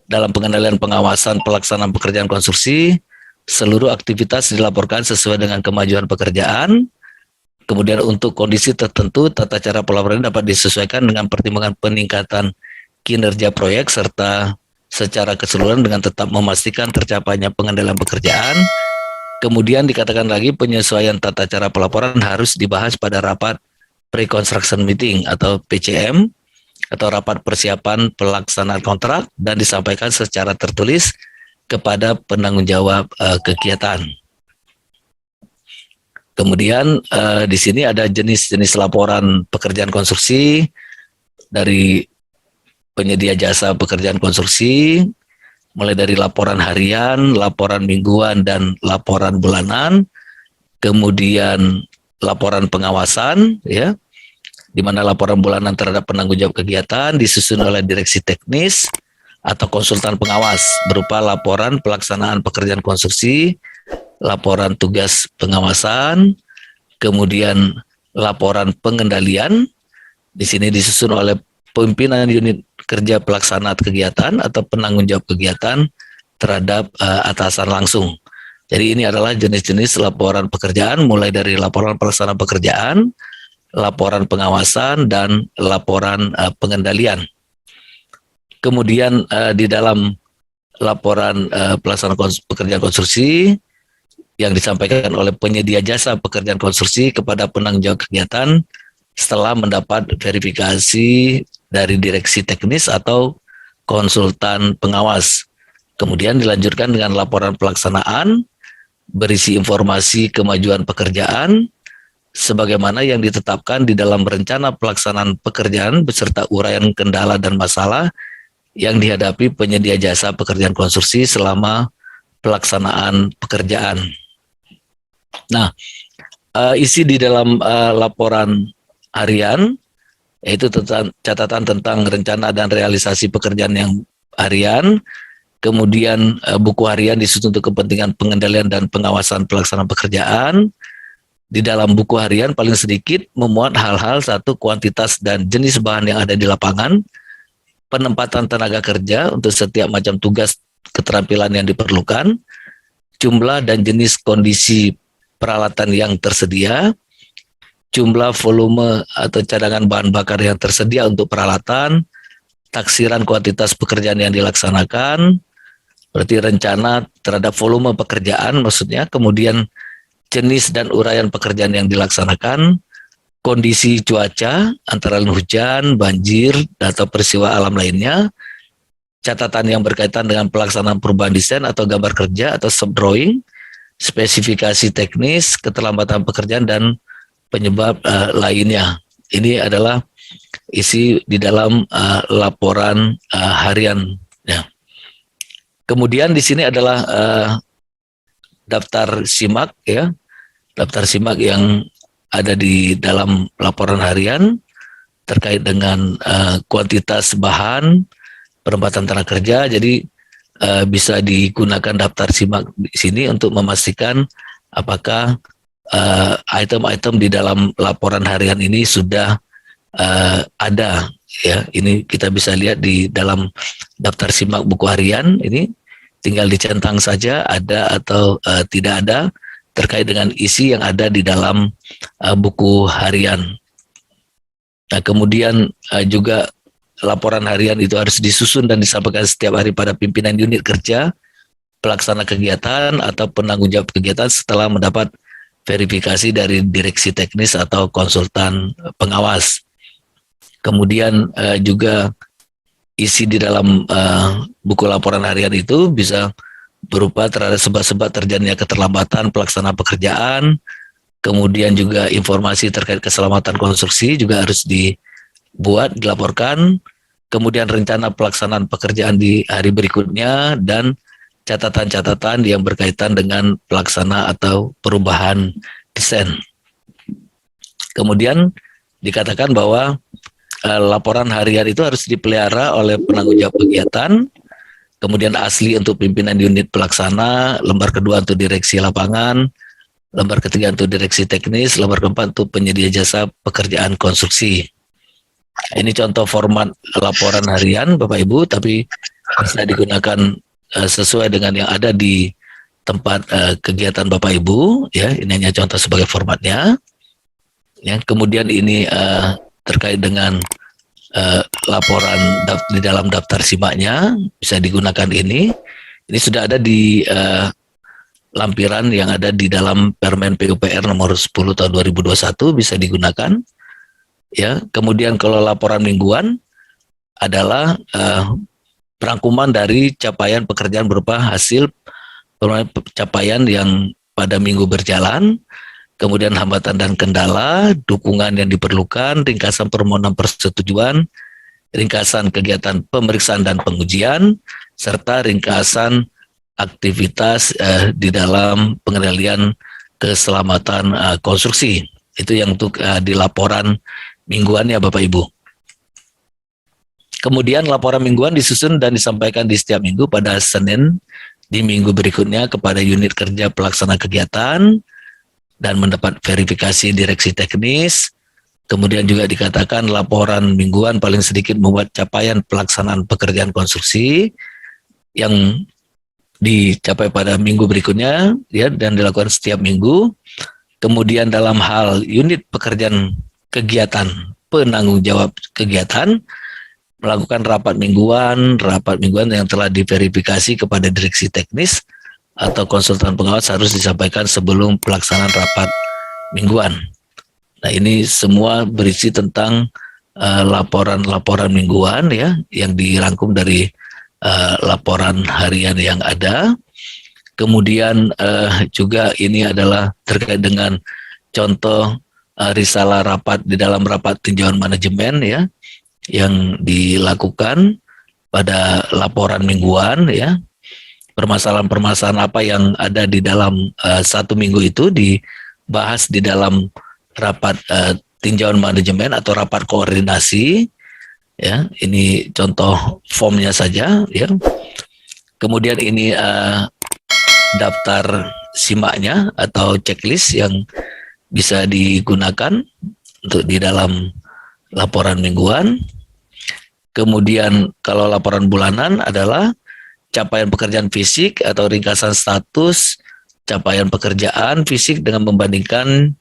dalam pengendalian pengawasan pelaksanaan pekerjaan konstruksi, seluruh aktivitas dilaporkan sesuai dengan kemajuan pekerjaan. Kemudian untuk kondisi tertentu, tata cara pelaporan dapat disesuaikan dengan pertimbangan peningkatan kinerja proyek serta secara keseluruhan dengan tetap memastikan tercapainya pengendalian pekerjaan. Kemudian dikatakan lagi penyesuaian tata cara pelaporan harus dibahas pada rapat pre-construction meeting atau PCM atau rapat persiapan pelaksanaan kontrak dan disampaikan secara tertulis kepada penanggung jawab kegiatan. Kemudian di sini ada jenis-jenis laporan pekerjaan konstruksi dari penyedia jasa pekerjaan konstruksi. mulai dari laporan harian, laporan mingguan, dan laporan bulanan, kemudian laporan pengawasan, ya, di mana laporan bulanan terhadap penanggung jawab kegiatan disusun oleh direksi teknis atau konsultan pengawas berupa laporan pelaksanaan pekerjaan konstruksi, laporan tugas pengawasan, kemudian laporan pengendalian. Di sini disusun oleh pimpinan unit kerja pelaksana kegiatan atau penanggung jawab kegiatan terhadap atasan langsung. Jadi ini adalah jenis-jenis laporan pekerjaan, mulai dari laporan pelaksana pekerjaan, laporan pengawasan, dan laporan pengendalian. Kemudian di dalam laporan pelaksanaan pekerjaan konstruksi yang disampaikan oleh penyedia jasa pekerjaan konstruksi kepada penanggung jawab kegiatan setelah mendapat verifikasi dari direksi teknis atau konsultan pengawas. Kemudian dilanjutkan dengan laporan pelaksanaan berisi informasi kemajuan pekerjaan sebagaimana yang ditetapkan di dalam rencana pelaksanaan pekerjaan beserta uraian kendala dan masalah yang dihadapi penyedia jasa pekerjaan konstruksi selama pelaksanaan pekerjaan. Nah, isi di dalam laporan harian yaitu catatan tentang rencana dan realisasi pekerjaan yang harian, kemudian buku harian disusun untuk kepentingan pengendalian dan pengawasan pelaksanaan pekerjaan. Di dalam buku harian paling sedikit memuat hal-hal satu kuantitas dan jenis bahan yang ada di lapangan, penempatan tenaga kerja untuk setiap macam tugas keterampilan yang diperlukan, jumlah dan jenis kondisi peralatan yang tersedia, jumlah volume atau cadangan bahan bakar yang tersedia untuk peralatan, taksiran kuantitas pekerjaan yang dilaksanakan, berarti rencana terhadap volume pekerjaan maksudnya, kemudian jenis dan uraian pekerjaan yang dilaksanakan, kondisi cuaca antara hujan, banjir, atau peristiwa alam lainnya, catatan yang berkaitan dengan pelaksanaan perubahan desain atau gambar kerja atau sub-drawing, spesifikasi teknis, keterlambatan pekerjaan, dan penyebab lainnya. Ini adalah isi di dalam laporan harian. Ya. Kemudian di sini adalah daftar simak, ya, daftar simak yang ada di dalam laporan harian terkait dengan kuantitas bahan, penempatan tenaga kerja. Jadi bisa digunakan daftar simak di sini untuk memastikan apakah item-item di dalam laporan harian ini sudah ada, ya. Ini kita bisa lihat di dalam daftar simak buku harian ini, tinggal dicentang saja ada atau tidak ada terkait dengan isi yang ada di dalam buku harian. Nah, kemudian juga laporan harian itu harus disusun dan disampaikan setiap hari pada pimpinan unit kerja, pelaksana kegiatan atau penanggung jawab kegiatan setelah mendapat verifikasi dari direksi teknis atau konsultan pengawas. Kemudian juga isi di dalam buku laporan harian itu bisa berupa terhadap sebab-sebab terjadinya keterlambatan pelaksanaan pekerjaan, kemudian juga informasi terkait keselamatan konstruksi juga harus dibuat, dilaporkan, kemudian rencana pelaksanaan pekerjaan di hari berikutnya, dan catatan-catatan yang berkaitan dengan pelaksana atau perubahan desain. Kemudian dikatakan bahwa laporan harian itu harus dipelihara oleh penanggung jawab kegiatan, kemudian asli untuk pimpinan unit pelaksana, lembar kedua untuk direksi lapangan, lembar ketiga untuk direksi teknis, lembar keempat untuk penyedia jasa pekerjaan konstruksi. Ini contoh format laporan harian Bapak Ibu, tapi bisa digunakan sesuai dengan yang ada di tempat kegiatan Bapak Ibu, ya. Ini hanya contoh sebagai formatnya. Ya, kemudian ini terkait dengan laporan di dalam daftar simaknya bisa digunakan ini. Ini sudah ada di lampiran yang ada di dalam Permen PUPR nomor 10 tahun 2021, bisa digunakan. Ya, kemudian kalau laporan mingguan adalah perangkuman dari capaian pekerjaan berupa hasil capaian yang pada minggu berjalan, kemudian hambatan dan kendala, dukungan yang diperlukan, ringkasan permohonan persetujuan, ringkasan kegiatan pemeriksaan dan pengujian, serta ringkasan aktivitas di dalam pengendalian keselamatan konstruksi. Itu yang untuk di laporan mingguan ya Bapak Ibu. Kemudian laporan mingguan disusun dan disampaikan di setiap minggu pada Senin di minggu berikutnya kepada unit kerja pelaksana kegiatan dan mendapat verifikasi direksi teknis. Kemudian juga dikatakan laporan mingguan paling sedikit membuat capaian pelaksanaan pekerjaan konstruksi yang dicapai pada minggu berikutnya ya, dan dilakukan setiap minggu. Kemudian dalam hal unit pekerjaan kegiatan penanggung jawab kegiatan melakukan rapat mingguan yang telah diverifikasi kepada direksi teknis atau konsultan pengawas harus disampaikan sebelum pelaksanaan rapat mingguan. Nah, ini semua berisi tentang laporan-laporan mingguan ya yang dirangkum dari laporan harian yang ada. Kemudian juga ini adalah terkait dengan contoh risalah rapat di dalam rapat tinjauan manajemen ya yang dilakukan pada laporan mingguan ya. Permasalahan-permasalahan apa yang ada di dalam satu minggu itu dibahas di dalam rapat tinjauan manajemen atau rapat koordinasi ya. Ini contoh formnya saja ya. Kemudian ini daftar simaknya atau checklist yang bisa digunakan untuk di dalam laporan mingguan. Kemudian kalau laporan bulanan adalah capaian pekerjaan fisik atau ringkasan status capaian pekerjaan fisik dengan membandingkan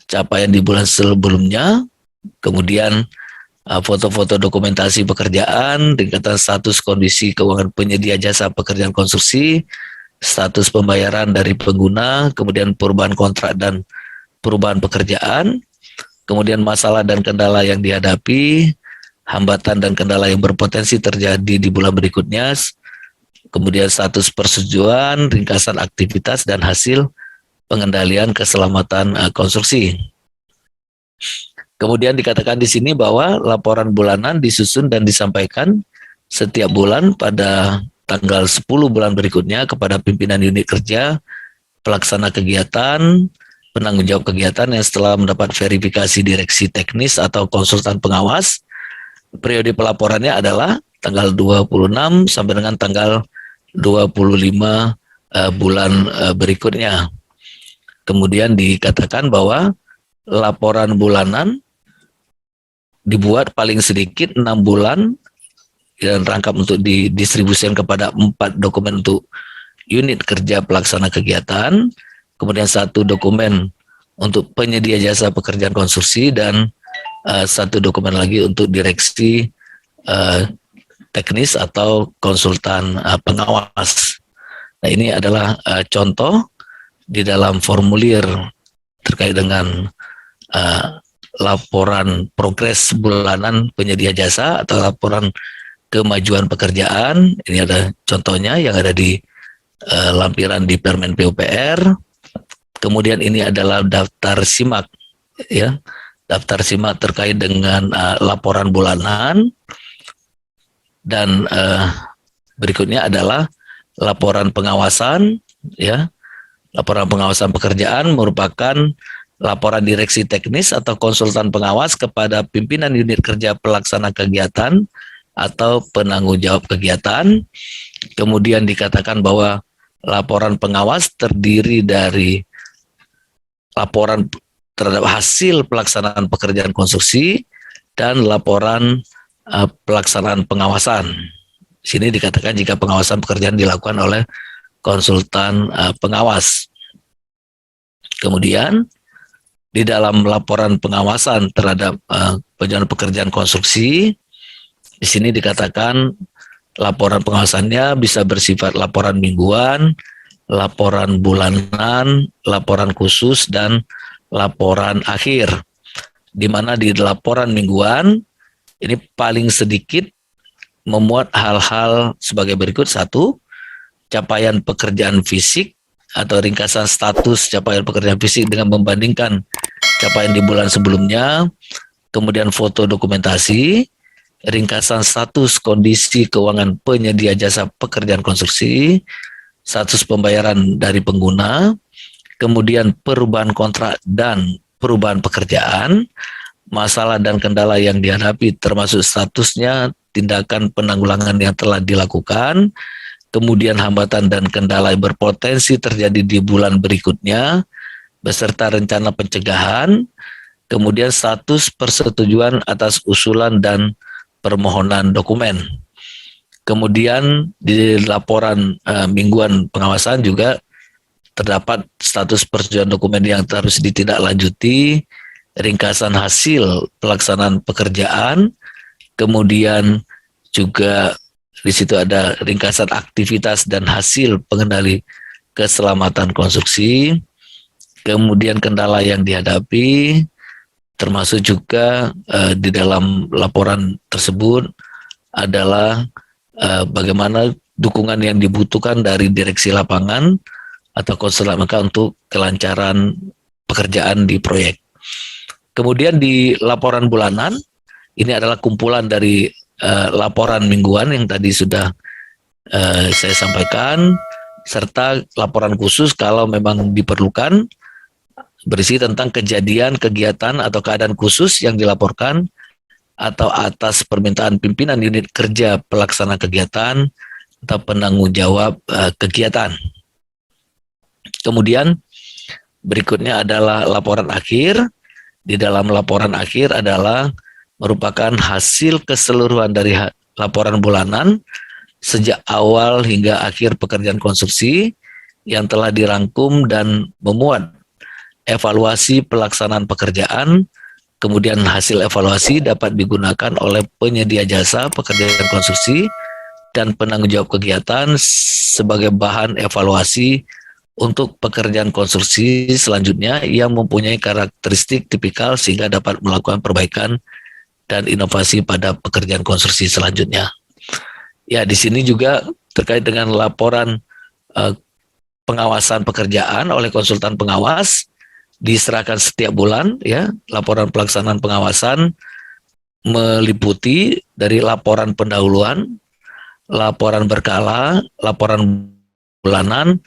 capaian di bulan sebelumnya. Kemudian foto-foto dokumentasi pekerjaan, ringkasan status kondisi keuangan penyedia jasa pekerjaan konstruksi, status pembayaran dari pengguna, kemudian perubahan kontrak dan perubahan pekerjaan, kemudian masalah dan kendala yang dihadapi, hambatan dan kendala yang berpotensi terjadi di bulan berikutnya, kemudian status persetujuan, ringkasan aktivitas dan hasil pengendalian keselamatan konstruksi. Kemudian dikatakan di sini bahwa laporan bulanan disusun dan disampaikan setiap bulan pada tanggal 10 bulan berikutnya kepada pimpinan unit kerja, pelaksana kegiatan, penanggung jawab kegiatan yang setelah mendapat verifikasi direksi teknis atau konsultan pengawas. Periode pelaporannya adalah tanggal 26 sampai dengan tanggal 25 bulan berikutnya. Kemudian dikatakan bahwa laporan bulanan dibuat paling sedikit 6 bulan dan rangkap untuk didistribusikan kepada 4 dokumen untuk unit kerja pelaksana kegiatan, kemudian 1 dokumen untuk penyedia jasa pekerjaan konstruksi, dan 1 dokumen lagi untuk direksi teknis atau konsultan pengawas. Nah, ini adalah contoh di dalam formulir terkait dengan laporan progres bulanan penyedia jasa atau laporan kemajuan pekerjaan. Ini ada contohnya yang ada di lampiran di Permen PUPR. Kemudian ini adalah daftar simak ya, daftar simak terkait dengan laporan bulanan, dan berikutnya adalah laporan pengawasan ya. Laporan pengawasan pekerjaan merupakan laporan direksi teknis atau konsultan pengawas kepada pimpinan unit kerja pelaksana kegiatan atau penanggung jawab kegiatan. Kemudian dikatakan bahwa laporan pengawas terdiri dari laporan terhadap hasil pelaksanaan pekerjaan konstruksi dan laporan pelaksanaan pengawasan. Di sini dikatakan jika pengawasan pekerjaan dilakukan oleh konsultan pengawas. Kemudian di dalam laporan pengawasan terhadap penjualan pekerjaan konstruksi, di sini dikatakan laporan pengawasannya bisa bersifat laporan mingguan, laporan bulanan, laporan khusus, dan laporan akhir. Di mana di laporan mingguan ini paling sedikit memuat hal-hal sebagai berikut. 1, capaian pekerjaan fisik atau ringkasan status capaian pekerjaan fisik dengan membandingkan capaian di bulan sebelumnya, kemudian foto dokumentasi, ringkasan status kondisi keuangan penyedia jasa pekerjaan konstruksi, status pembayaran dari pengguna, kemudian perubahan kontrak dan perubahan pekerjaan, masalah dan kendala yang dihadapi termasuk statusnya, tindakan penanggulangan yang telah dilakukan, kemudian hambatan dan kendala yang berpotensi terjadi di bulan berikutnya, beserta rencana pencegahan, kemudian status persetujuan atas usulan dan permohonan dokumen. Kemudian di laporan mingguan pengawasan juga terdapat status persetujuan dokumen yang harus ditindaklanjuti, ringkasan hasil pelaksanaan pekerjaan, kemudian juga di situ ada ringkasan aktivitas dan hasil pengendali keselamatan konstruksi, kemudian kendala yang dihadapi, termasuk juga di dalam laporan tersebut adalah bagaimana dukungan yang dibutuhkan dari direksi lapangan atau konsulat mereka untuk kelancaran pekerjaan di proyek. Kemudian di laporan bulanan, ini adalah kumpulan dari laporan mingguan yang tadi sudah saya sampaikan, serta laporan khusus kalau memang diperlukan, berisi tentang kejadian, kegiatan, atau keadaan khusus yang dilaporkan atau atas permintaan pimpinan unit kerja pelaksana kegiatan atau penanggung jawab kegiatan. Kemudian berikutnya adalah laporan akhir. Di dalam laporan akhir adalah merupakan hasil keseluruhan dari laporan bulanan sejak awal hingga akhir pekerjaan konstruksi yang telah dirangkum dan memuat evaluasi pelaksanaan pekerjaan. Kemudian hasil evaluasi dapat digunakan oleh penyedia jasa pekerjaan konstruksi dan penanggung jawab kegiatan sebagai bahan evaluasi untuk pekerjaan konstruksi selanjutnya yang mempunyai karakteristik tipikal sehingga dapat melakukan perbaikan dan inovasi pada pekerjaan konstruksi selanjutnya. Ya, di sini juga terkait dengan laporan pengawasan pekerjaan oleh konsultan pengawas diserahkan setiap bulan, ya. Laporan pelaksanaan pengawasan meliputi dari laporan pendahuluan, laporan berkala, laporan bulanan,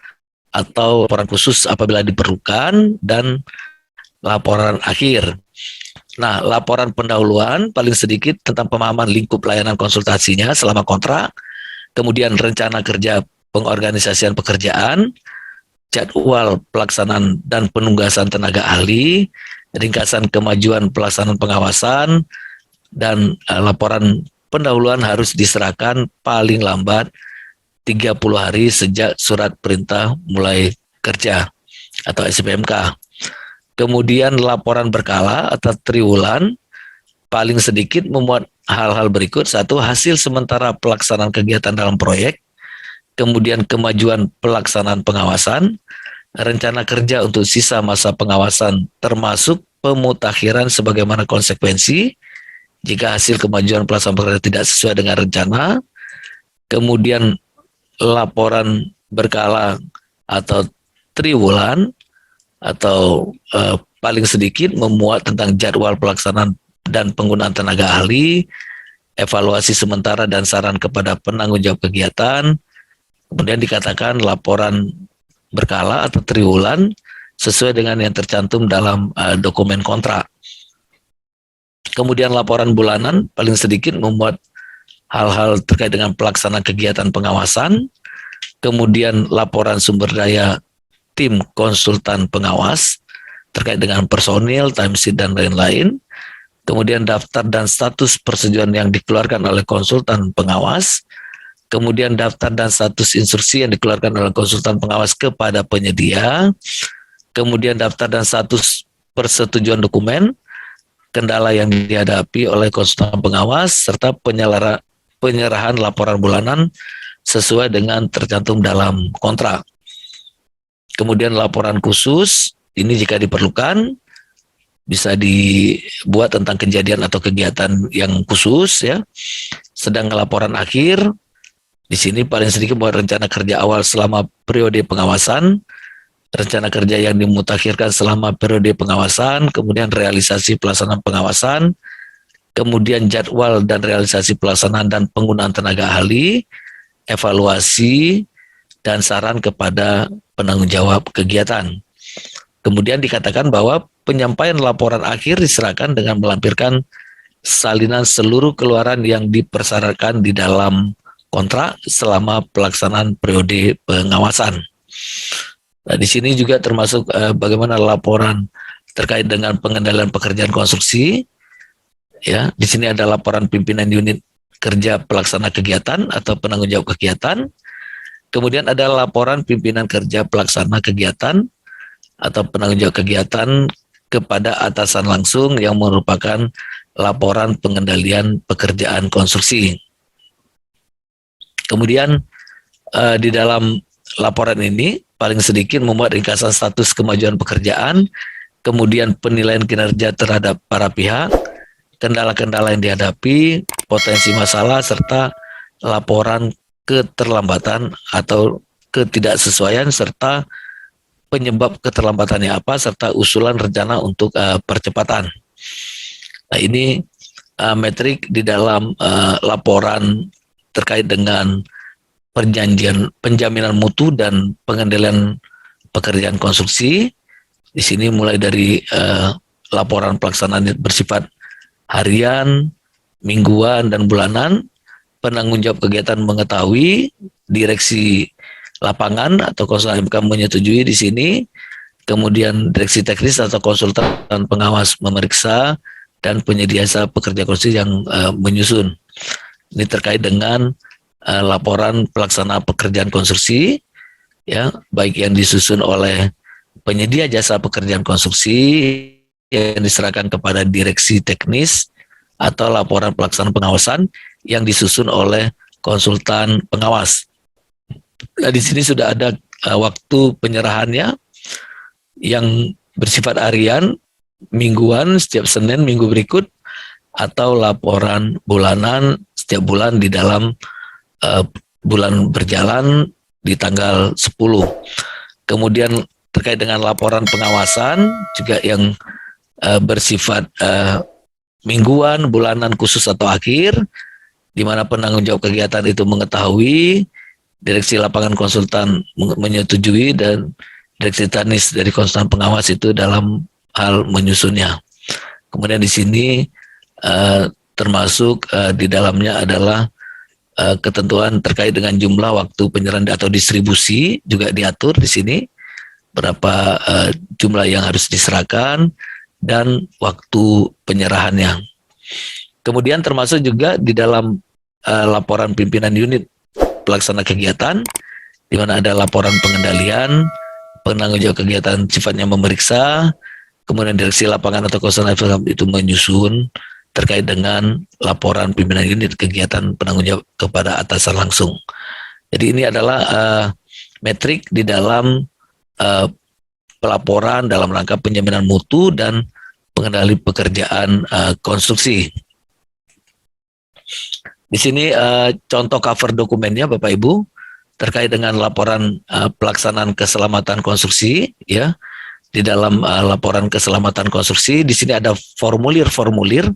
atau laporan khusus apabila diperlukan, dan laporan akhir. Nah, laporan pendahuluan paling sedikit tentang pemahaman lingkup layanan konsultasinya selama kontrak, kemudian rencana kerja pengorganisasian pekerjaan, jadwal pelaksanaan dan penugasan tenaga ahli, ringkasan kemajuan pelaksanaan pengawasan, dan laporan pendahuluan harus diserahkan paling lambat 30 hari sejak surat perintah mulai kerja atau SPMK. Kemudian laporan berkala atau triwulan paling sedikit memuat hal-hal berikut. Satu, hasil sementara pelaksanaan kegiatan dalam proyek, kemudian kemajuan pelaksanaan pengawasan, rencana kerja untuk sisa masa pengawasan termasuk pemutakhiran sebagaimana konsekuensi jika hasil kemajuan pelaksanaan pekerjaan tidak sesuai dengan rencana, kemudian laporan berkala atau triwulan atau paling sedikit memuat tentang jadwal pelaksanaan dan penggunaan tenaga ahli, evaluasi sementara dan saran kepada penanggung jawab kegiatan. Kemudian dikatakan laporan berkala atau triwulan sesuai dengan yang tercantum dalam dokumen kontrak. Kemudian laporan bulanan paling sedikit memuat hal-hal terkait dengan pelaksanaan kegiatan pengawasan, kemudian laporan sumber daya tim konsultan pengawas terkait dengan personil, timesheet, dan lain-lain, kemudian daftar dan status persetujuan yang dikeluarkan oleh konsultan pengawas, kemudian daftar dan status instruksi yang dikeluarkan oleh konsultan pengawas kepada penyedia, kemudian daftar dan status persetujuan dokumen, kendala yang dihadapi oleh konsultan pengawas, serta penyerahan laporan bulanan sesuai dengan tercantum dalam kontrak. Kemudian laporan khusus, ini jika diperlukan bisa dibuat tentang kejadian atau kegiatan yang khusus, ya. Sedang laporan akhir, di sini paling sedikit buat rencana kerja awal selama periode pengawasan, rencana kerja yang dimutakhirkan selama periode pengawasan, kemudian realisasi pelaksanaan pengawasan, kemudian jadwal dan realisasi pelaksanaan dan penggunaan tenaga ahli, evaluasi, dan saran kepada penanggung jawab kegiatan. Kemudian dikatakan bahwa penyampaian laporan akhir diserahkan dengan melampirkan salinan seluruh keluaran yang dipersyaratkan di dalam kontrak selama pelaksanaan periode pengawasan. Nah, di sini juga termasuk bagaimana laporan terkait dengan pengendalian pekerjaan konstruksi. Ya, di sini ada laporan pimpinan unit kerja pelaksana kegiatan atau penanggung jawab kegiatan. Kemudian ada laporan pimpinan kerja pelaksana kegiatan atau penanggung jawab kegiatan kepada atasan langsung yang merupakan laporan pengendalian pekerjaan konstruksi. Kemudian di dalam laporan ini paling sedikit memuat ringkasan status kemajuan pekerjaan, kemudian penilaian kinerja terhadap para pihak, kendala-kendala yang dihadapi, potensi masalah, serta laporan keterlambatan atau ketidaksesuaian, serta penyebab keterlambatannya apa, serta usulan rencana untuk percepatan. Nah, ini metrik di dalam laporan terkait dengan penjaminan mutu dan pengendalian pekerjaan konstruksi. Di sini mulai dari laporan pelaksanaan bersifat harian, mingguan, dan bulanan. Penanggung jawab kegiatan mengetahui, direksi lapangan atau konsultan MK menyetujui di sini, kemudian direksi teknis atau konsultan pengawas memeriksa, dan penyedia jasa pekerja konstruksi yang menyusun. Ini terkait dengan laporan pelaksana pekerjaan konstruksi, ya, baik yang disusun oleh penyedia jasa pekerjaan konstruksi yang diserahkan kepada direksi teknis, atau laporan pelaksanaan pengawasan yang disusun oleh konsultan pengawas. Nah, di sini sudah ada waktu penyerahannya yang bersifat harian, mingguan setiap Senin minggu berikut, atau laporan bulanan setiap bulan di dalam bulan berjalan di tanggal 10. Kemudian terkait dengan laporan pengawasan juga yang bersifat mingguan, bulanan, khusus atau akhir, di mana penanggung jawab kegiatan itu mengetahui, direksi lapangan konsultan menyetujui, dan direksi teknis dari konsultan pengawas itu dalam hal menyusunnya. Kemudian di sini termasuk di dalamnya adalah ketentuan terkait dengan jumlah waktu penyerahan atau distribusi juga diatur di sini, berapa jumlah yang harus diserahkan dan waktu penyerahannya. Kemudian termasuk juga di dalam laporan pimpinan unit pelaksana kegiatan, di mana ada laporan pengendalian, penanggung jawab kegiatan sifatnya memeriksa, kemudian direksi lapangan atau konsultan itu menyusun terkait dengan laporan pimpinan unit kegiatan penanggung jawab kepada atasan langsung. Jadi ini adalah metrik di dalam pelaporan dalam rangka penjaminan mutu dan pengendali pekerjaan konstruksi. Di sini contoh cover dokumennya Bapak Ibu terkait dengan laporan pelaksanaan keselamatan konstruksi, ya. Di dalam laporan keselamatan konstruksi di sini ada formulir-formulir,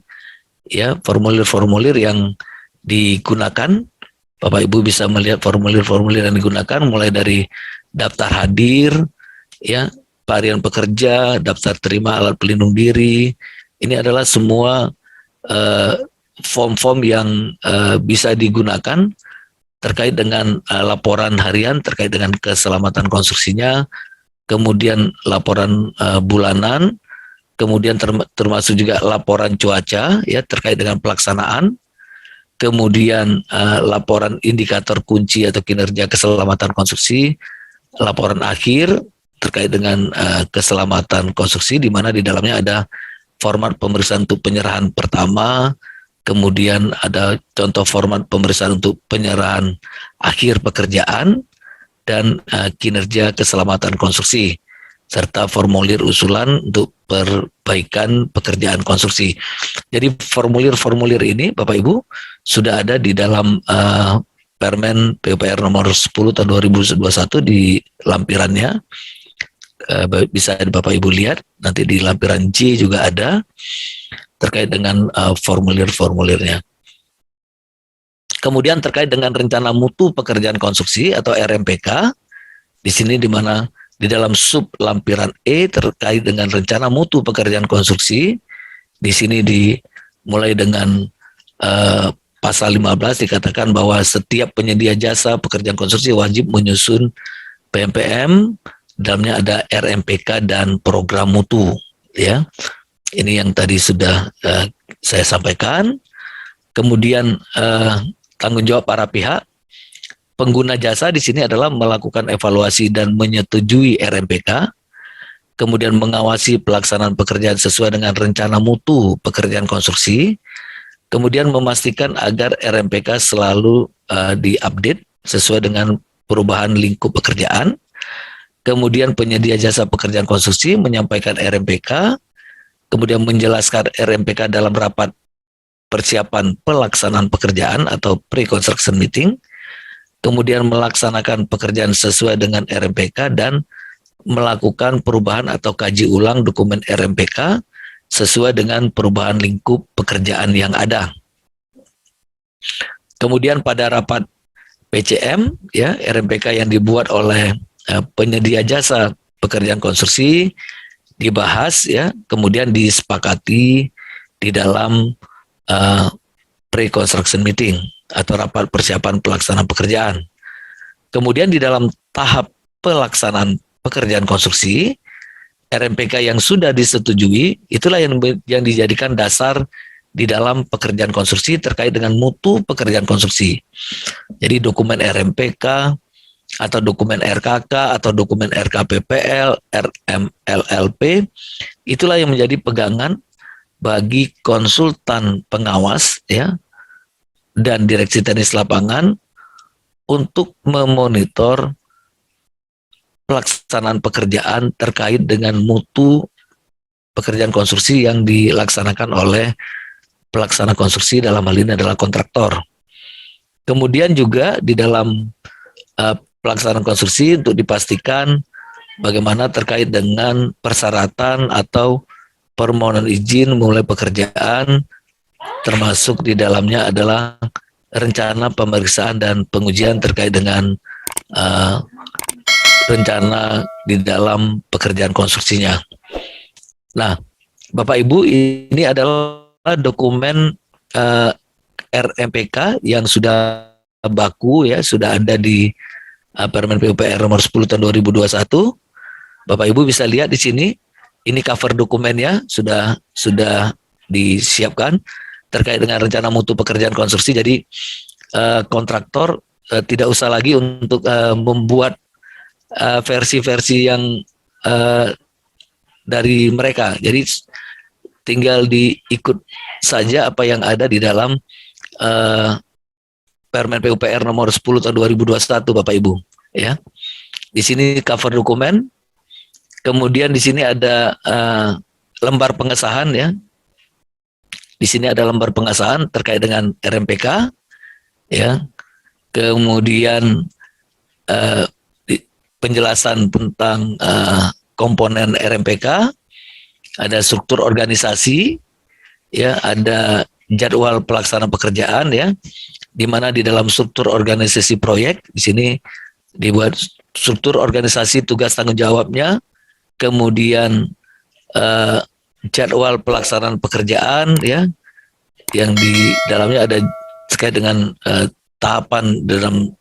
ya, formulir-formulir yang digunakan. Bapak Ibu bisa melihat formulir-formulir yang digunakan mulai dari daftar hadir, ya, harian pekerja, daftar terima alat pelindung diri. Ini adalah semua form-form yang bisa digunakan terkait dengan laporan harian terkait dengan keselamatan konstruksinya, kemudian laporan bulanan, kemudian termasuk juga laporan cuaca, ya, terkait dengan pelaksanaan, kemudian laporan indikator kunci atau kinerja keselamatan konstruksi, laporan akhir terkait dengan keselamatan konstruksi, di mana di dalamnya ada format pemeriksaan untuk penyerahan pertama, kemudian ada contoh format pemeriksaan untuk penyerahan akhir pekerjaan, dan kinerja keselamatan konstruksi, serta formulir usulan untuk perbaikan pekerjaan konstruksi. Jadi formulir-formulir ini Bapak Ibu sudah ada di dalam Permen PUPR nomor 10 tahun 2021 di lampirannya. Bisa Bapak Ibu lihat, nanti di lampiran J juga ada. terkait dengan formulir-formulirnya. Kemudian terkait dengan rencana mutu pekerjaan konstruksi atau RMPK, di sini di mana di dalam sub lampiran E terkait dengan rencana mutu pekerjaan konstruksi, di sini dimulai dengan pasal 15 dikatakan bahwa setiap penyedia jasa pekerjaan konstruksi wajib menyusun PMPM, dalamnya ada RMPK dan program mutu, ya. Ini yang tadi sudah saya sampaikan. Kemudian tanggung jawab para pihak. Pengguna jasa di sini adalah melakukan evaluasi dan menyetujui RMPK, kemudian mengawasi pelaksanaan pekerjaan sesuai dengan rencana mutu pekerjaan konstruksi, kemudian memastikan agar RMPK selalu diupdate sesuai dengan perubahan lingkup pekerjaan, kemudian penyedia jasa pekerjaan konstruksi menyampaikan RMPK, kemudian menjelaskan RMPK dalam rapat persiapan pelaksanaan pekerjaan atau pre-construction meeting, kemudian melaksanakan pekerjaan sesuai dengan RMPK dan melakukan perubahan atau kaji ulang dokumen RMPK sesuai dengan perubahan lingkup pekerjaan yang ada. Kemudian pada rapat PCM, ya, RMPK yang dibuat oleh penyedia jasa pekerjaan konstruksi dibahas, ya, kemudian disepakati di dalam pre-construction meeting atau rapat persiapan pelaksanaan pekerjaan. Kemudian di dalam tahap pelaksanaan pekerjaan konstruksi, RMPK yang sudah disetujui itulah yang dijadikan dasar di dalam pekerjaan konstruksi terkait dengan mutu pekerjaan konstruksi. Jadi dokumen RMPK atau dokumen RKK atau dokumen RKPPL, RMLLP, itulah yang menjadi pegangan bagi konsultan pengawas, ya, dan direksi teknis lapangan untuk memonitor pelaksanaan pekerjaan terkait dengan mutu pekerjaan konstruksi yang dilaksanakan oleh pelaksana konstruksi, dalam hal ini adalah kontraktor. Kemudian juga di dalam pelaksanaan konstruksi untuk dipastikan bagaimana terkait dengan persyaratan atau permohonan izin mulai pekerjaan, termasuk di dalamnya adalah rencana pemeriksaan dan pengujian terkait dengan rencana di dalam pekerjaan konstruksinya. Nah, Bapak Ibu, ini adalah dokumen RMPK yang sudah baku, ya, sudah ada di Permen PUPR nomor 10 tahun 2021. Bapak Ibu bisa lihat di sini, ini cover dokumennya sudah disiapkan terkait dengan rencana mutu pekerjaan konstruksi. Jadi kontraktor tidak usah lagi untuk membuat versi-versi yang dari mereka. Jadi tinggal diikut saja apa yang ada di dalam Permen PUPR nomor 10 tahun 2021, Bapak Ibu, ya. Di sini cover dokumen. Kemudian di sini ada lembar pengesahan, ya. Di sini ada lembar pengesahan terkait dengan RMPK, ya. Kemudian penjelasan tentang komponen RMPK, ada struktur organisasi, ya, ada jadwal pelaksanaan pekerjaan, ya, di mana di dalam struktur organisasi proyek di sini dibuat struktur organisasi tugas tanggung jawabnya, kemudian jadwal pelaksanaan pekerjaan, ya, yang di dalamnya ada terkait dengan tahapan dalam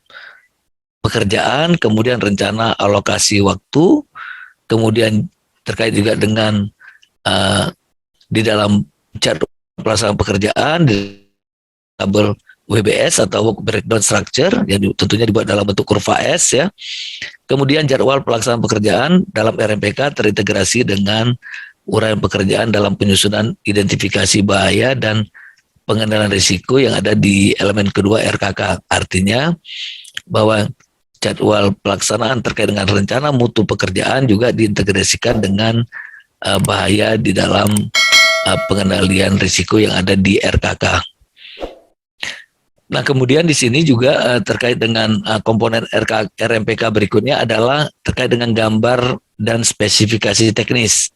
pekerjaan, kemudian rencana alokasi waktu, kemudian terkait juga dengan di dalam jadwal pelaksanaan pekerjaan di tabel WBS atau Work Breakdown Structure yang tentunya dibuat dalam bentuk kurva S, ya. Kemudian jadwal pelaksanaan pekerjaan dalam RMPK terintegrasi dengan uraian pekerjaan dalam penyusunan identifikasi bahaya dan pengendalian risiko yang ada di elemen kedua RKK. Artinya bahwa jadwal pelaksanaan terkait dengan rencana mutu pekerjaan juga diintegrasikan dengan bahaya di dalam pengendalian risiko yang ada di RKK. Nah, kemudian di sini juga terkait dengan komponen RMPK berikutnya adalah terkait dengan gambar dan spesifikasi teknis.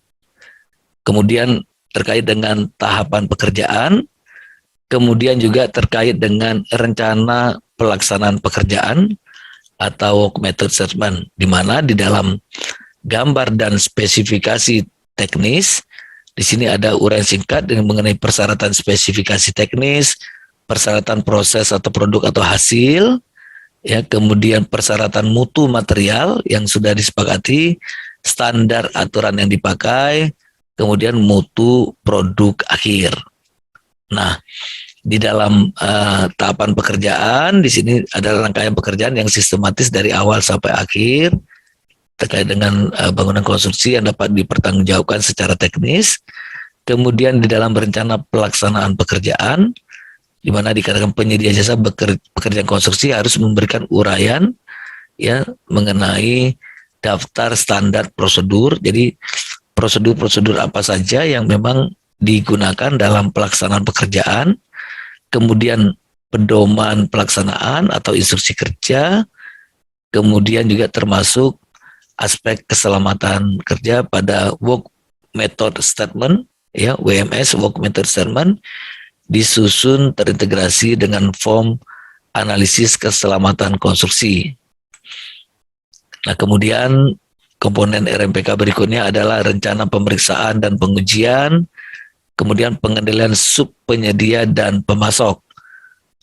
Kemudian terkait dengan tahapan pekerjaan, kemudian juga terkait dengan rencana pelaksanaan pekerjaan atau work method statement, di mana di dalam gambar dan spesifikasi teknis, di sini ada uraian singkat dengan mengenai persyaratan spesifikasi teknis, persyaratan proses atau produk atau hasil, ya, kemudian persyaratan mutu material yang sudah disepakati, standar aturan yang dipakai, kemudian mutu produk akhir. Nah, di dalam tahapan pekerjaan di sini ada rangkaian pekerjaan yang sistematis dari awal sampai akhir terkait dengan bangunan konstruksi yang dapat dipertanggungjawabkan secara teknis. Kemudian di dalam rencana pelaksanaan pekerjaan, di mana dikatakan penyedia jasa pekerjaan konstruksi harus memberikan uraian, ya, mengenai daftar standar prosedur. Jadi prosedur-prosedur apa saja yang memang digunakan dalam pelaksanaan pekerjaan, kemudian pedoman pelaksanaan atau instruksi kerja, kemudian juga termasuk aspek keselamatan kerja pada work method statement, ya, WMS, work method statement, disusun terintegrasi dengan form analisis keselamatan konstruksi. Nah, kemudian komponen RMPK berikutnya adalah rencana pemeriksaan dan pengujian, kemudian pengendalian sub penyedia dan pemasok.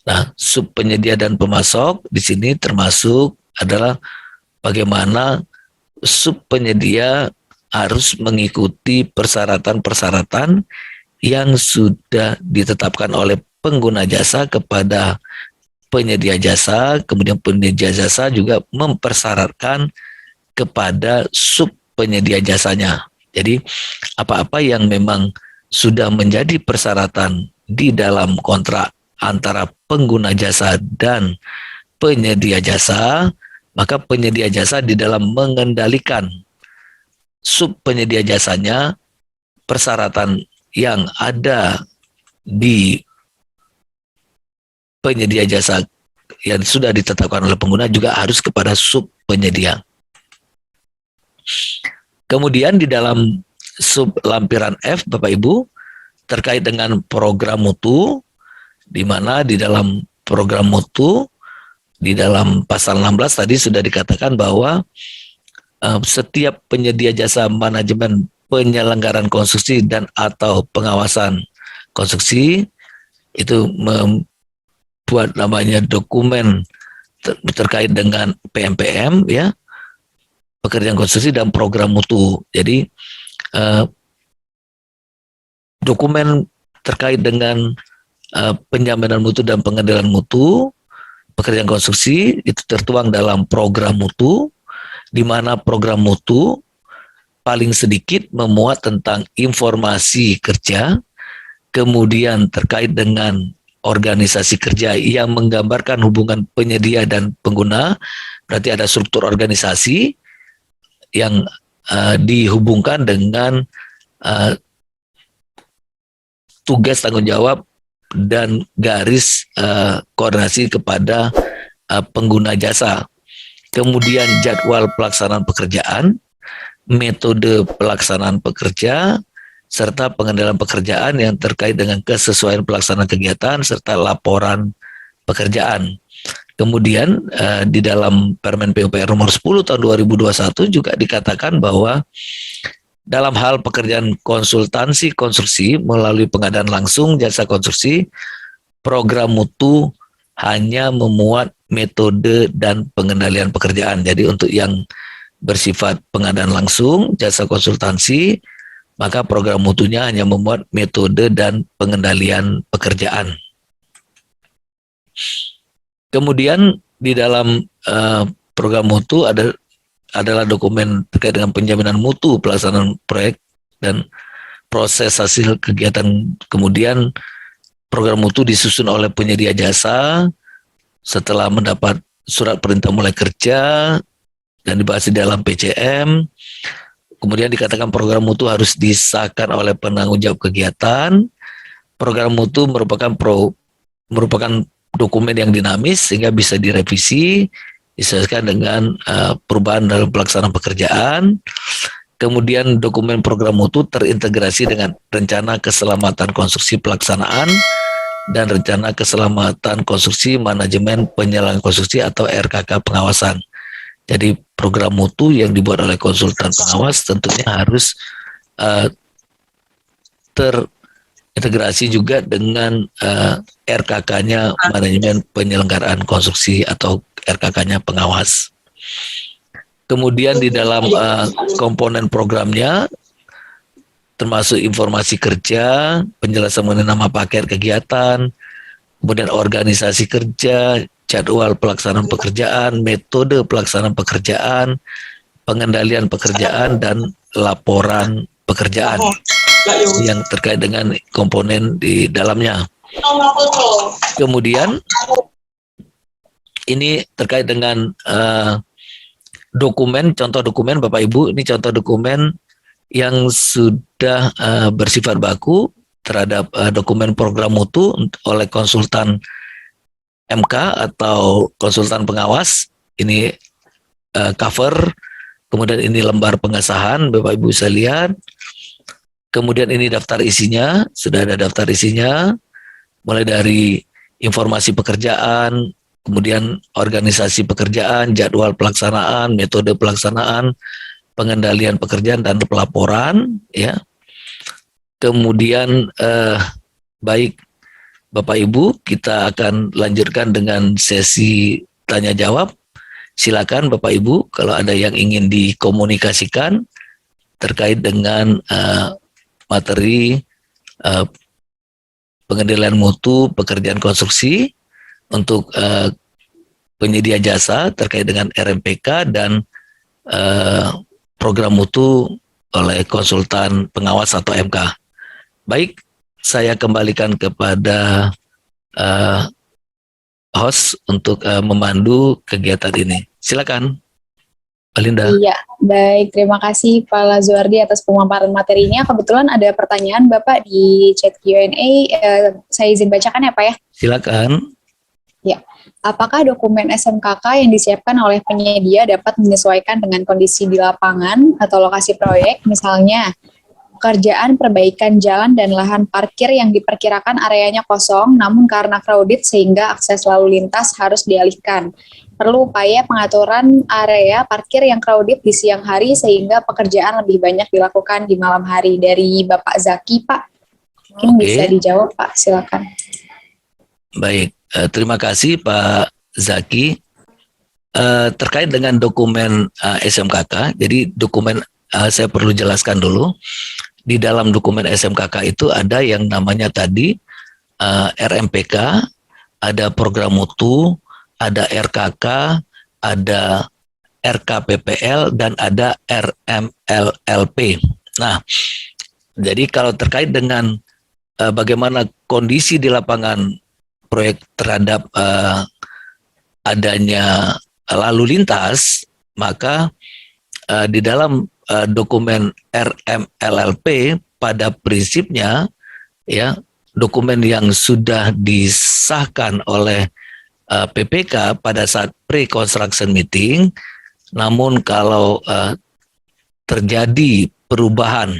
Nah, sub penyedia dan pemasok di sini termasuk adalah bagaimana sub penyedia harus mengikuti persyaratan-persyaratan yang sudah ditetapkan oleh pengguna jasa kepada penyedia jasa, kemudian penyedia jasa juga mempersyaratkan kepada sub penyedia jasanya. Jadi apa-apa yang memang sudah menjadi persyaratan di dalam kontrak antara pengguna jasa dan penyedia jasa, maka penyedia jasa di dalam mengendalikan sub penyedia jasanya, persyaratan yang ada di penyedia jasa yang sudah ditetapkan oleh pengguna juga harus kepada sub penyedia. Kemudian di dalam sub lampiran F, Bapak Ibu, terkait dengan program mutu, di mana di dalam program mutu, di dalam pasal 16 tadi sudah dikatakan bahwa setiap penyedia jasa manajemen penyelenggaraan konstruksi dan atau pengawasan konstruksi itu membuat namanya dokumen terkait dengan PMPM, ya, pekerjaan konstruksi dan program mutu. Jadi dokumen terkait dengan penjaminan mutu dan pengendalian mutu pekerjaan konstruksi itu tertuang dalam program mutu, di mana program mutu paling sedikit memuat tentang informasi kerja, kemudian terkait dengan organisasi kerja yang menggambarkan hubungan penyedia dan pengguna, berarti ada struktur organisasi yang dihubungkan dengan tugas tanggung jawab dan garis koordinasi kepada pengguna jasa. Kemudian jadwal pelaksanaan pekerjaan, metode pelaksanaan pekerja, serta pengendalian pekerjaan yang terkait dengan kesesuaian pelaksanaan kegiatan, serta laporan pekerjaan. Kemudian di dalam Permen PUPR nomor 10 tahun 2021 juga dikatakan bahwa dalam hal pekerjaan konsultansi konstruksi melalui pengadaan langsung jasa konstruksi, program mutu hanya memuat metode dan pengendalian pekerjaan. Jadi untuk yang bersifat pengadaan langsung jasa konsultansi, maka program mutunya hanya memuat metode dan pengendalian pekerjaan. Kemudian di dalam program mutu adalah dokumen terkait dengan penjaminan mutu pelaksanaan proyek dan proses hasil kegiatan. Kemudian program mutu disusun oleh penyedia jasa setelah mendapat surat perintah mulai kerja dan dibahas di dalam PCM. Kemudian dikatakan program mutu harus disahkan oleh penanggung jawab kegiatan. Program mutu merupakan dokumen yang dinamis sehingga bisa direvisi disesuaikan dengan perubahan dalam pelaksanaan pekerjaan. Kemudian dokumen program mutu terintegrasi dengan rencana keselamatan konstruksi pelaksanaan dan rencana keselamatan konstruksi manajemen penyelenggaraan konstruksi atau RKK pengawasan. Jadi program mutu yang dibuat oleh konsultan pengawas tentunya harus terintegrasi juga dengan RKK-nya manajemen penyelenggaraan konstruksi atau RKK-nya pengawas. Kemudian di dalam komponen programnya termasuk informasi kerja, penjelasan mengenai nama paket kegiatan, kemudian organisasi kerja, jadwal pelaksanaan pekerjaan, metode pelaksanaan pekerjaan, pengendalian pekerjaan, dan laporan pekerjaan yang terkait dengan komponen di dalamnya. Kemudian ini terkait dengan dokumen, contoh dokumen Bapak Ibu, ini contoh dokumen yang sudah bersifat baku terhadap dokumen program mutu oleh konsultan MK atau konsultan pengawas. Ini cover, kemudian ini lembar pengesahan, Bapak Ibu bisa lihat. Kemudian ini daftar isinya, sudah ada daftar isinya, mulai dari informasi pekerjaan, kemudian organisasi pekerjaan, jadwal pelaksanaan, metode pelaksanaan, pengendalian pekerjaan, dan pelaporan. Ya. Kemudian baik Bapak Ibu, kita akan lanjutkan dengan sesi tanya jawab. Silakan Bapak Ibu kalau ada yang ingin dikomunikasikan terkait dengan materi pengendalian mutu pekerjaan konstruksi untuk penyedia jasa terkait dengan RMPK dan program mutu oleh konsultan pengawas atau MK. Baik, saya kembalikan kepada host untuk memandu kegiatan ini. Silakan, Pak Linda. Iya, baik. Terima kasih Pak Lazuardi atas pemaparan materinya. Kebetulan ada pertanyaan Bapak di chat Q&A. Saya izin bacakan ya Pak ya. Silakan. Ya, apakah dokumen SMKK yang disiapkan oleh penyedia dapat menyesuaikan dengan kondisi di lapangan atau lokasi proyek, misalnya pekerjaan perbaikan jalan dan lahan parkir yang diperkirakan areanya kosong, namun karena crowded sehingga akses lalu lintas harus dialihkan. Perlu upaya pengaturan area parkir yang crowded di siang hari sehingga pekerjaan lebih banyak dilakukan di malam hari. Dari Bapak Zaki, Pak. Mungkin bisa dijawab, Pak. Silakan. Baik. Terima kasih Pak Zaki. Terkait dengan dokumen SMKK, jadi dokumen saya perlu jelaskan dulu. Di dalam dokumen SMKK itu ada yang namanya tadi RMPK, ada program mutu, ada RKK, ada RKPPL, dan ada RMLLP. Nah, jadi kalau terkait dengan bagaimana kondisi di lapangan proyek terhadap adanya lalu lintas, maka di dalam dokumen RMLLP pada prinsipnya ya dokumen yang sudah disahkan oleh PPK pada saat pre-construction meeting, namun kalau terjadi perubahan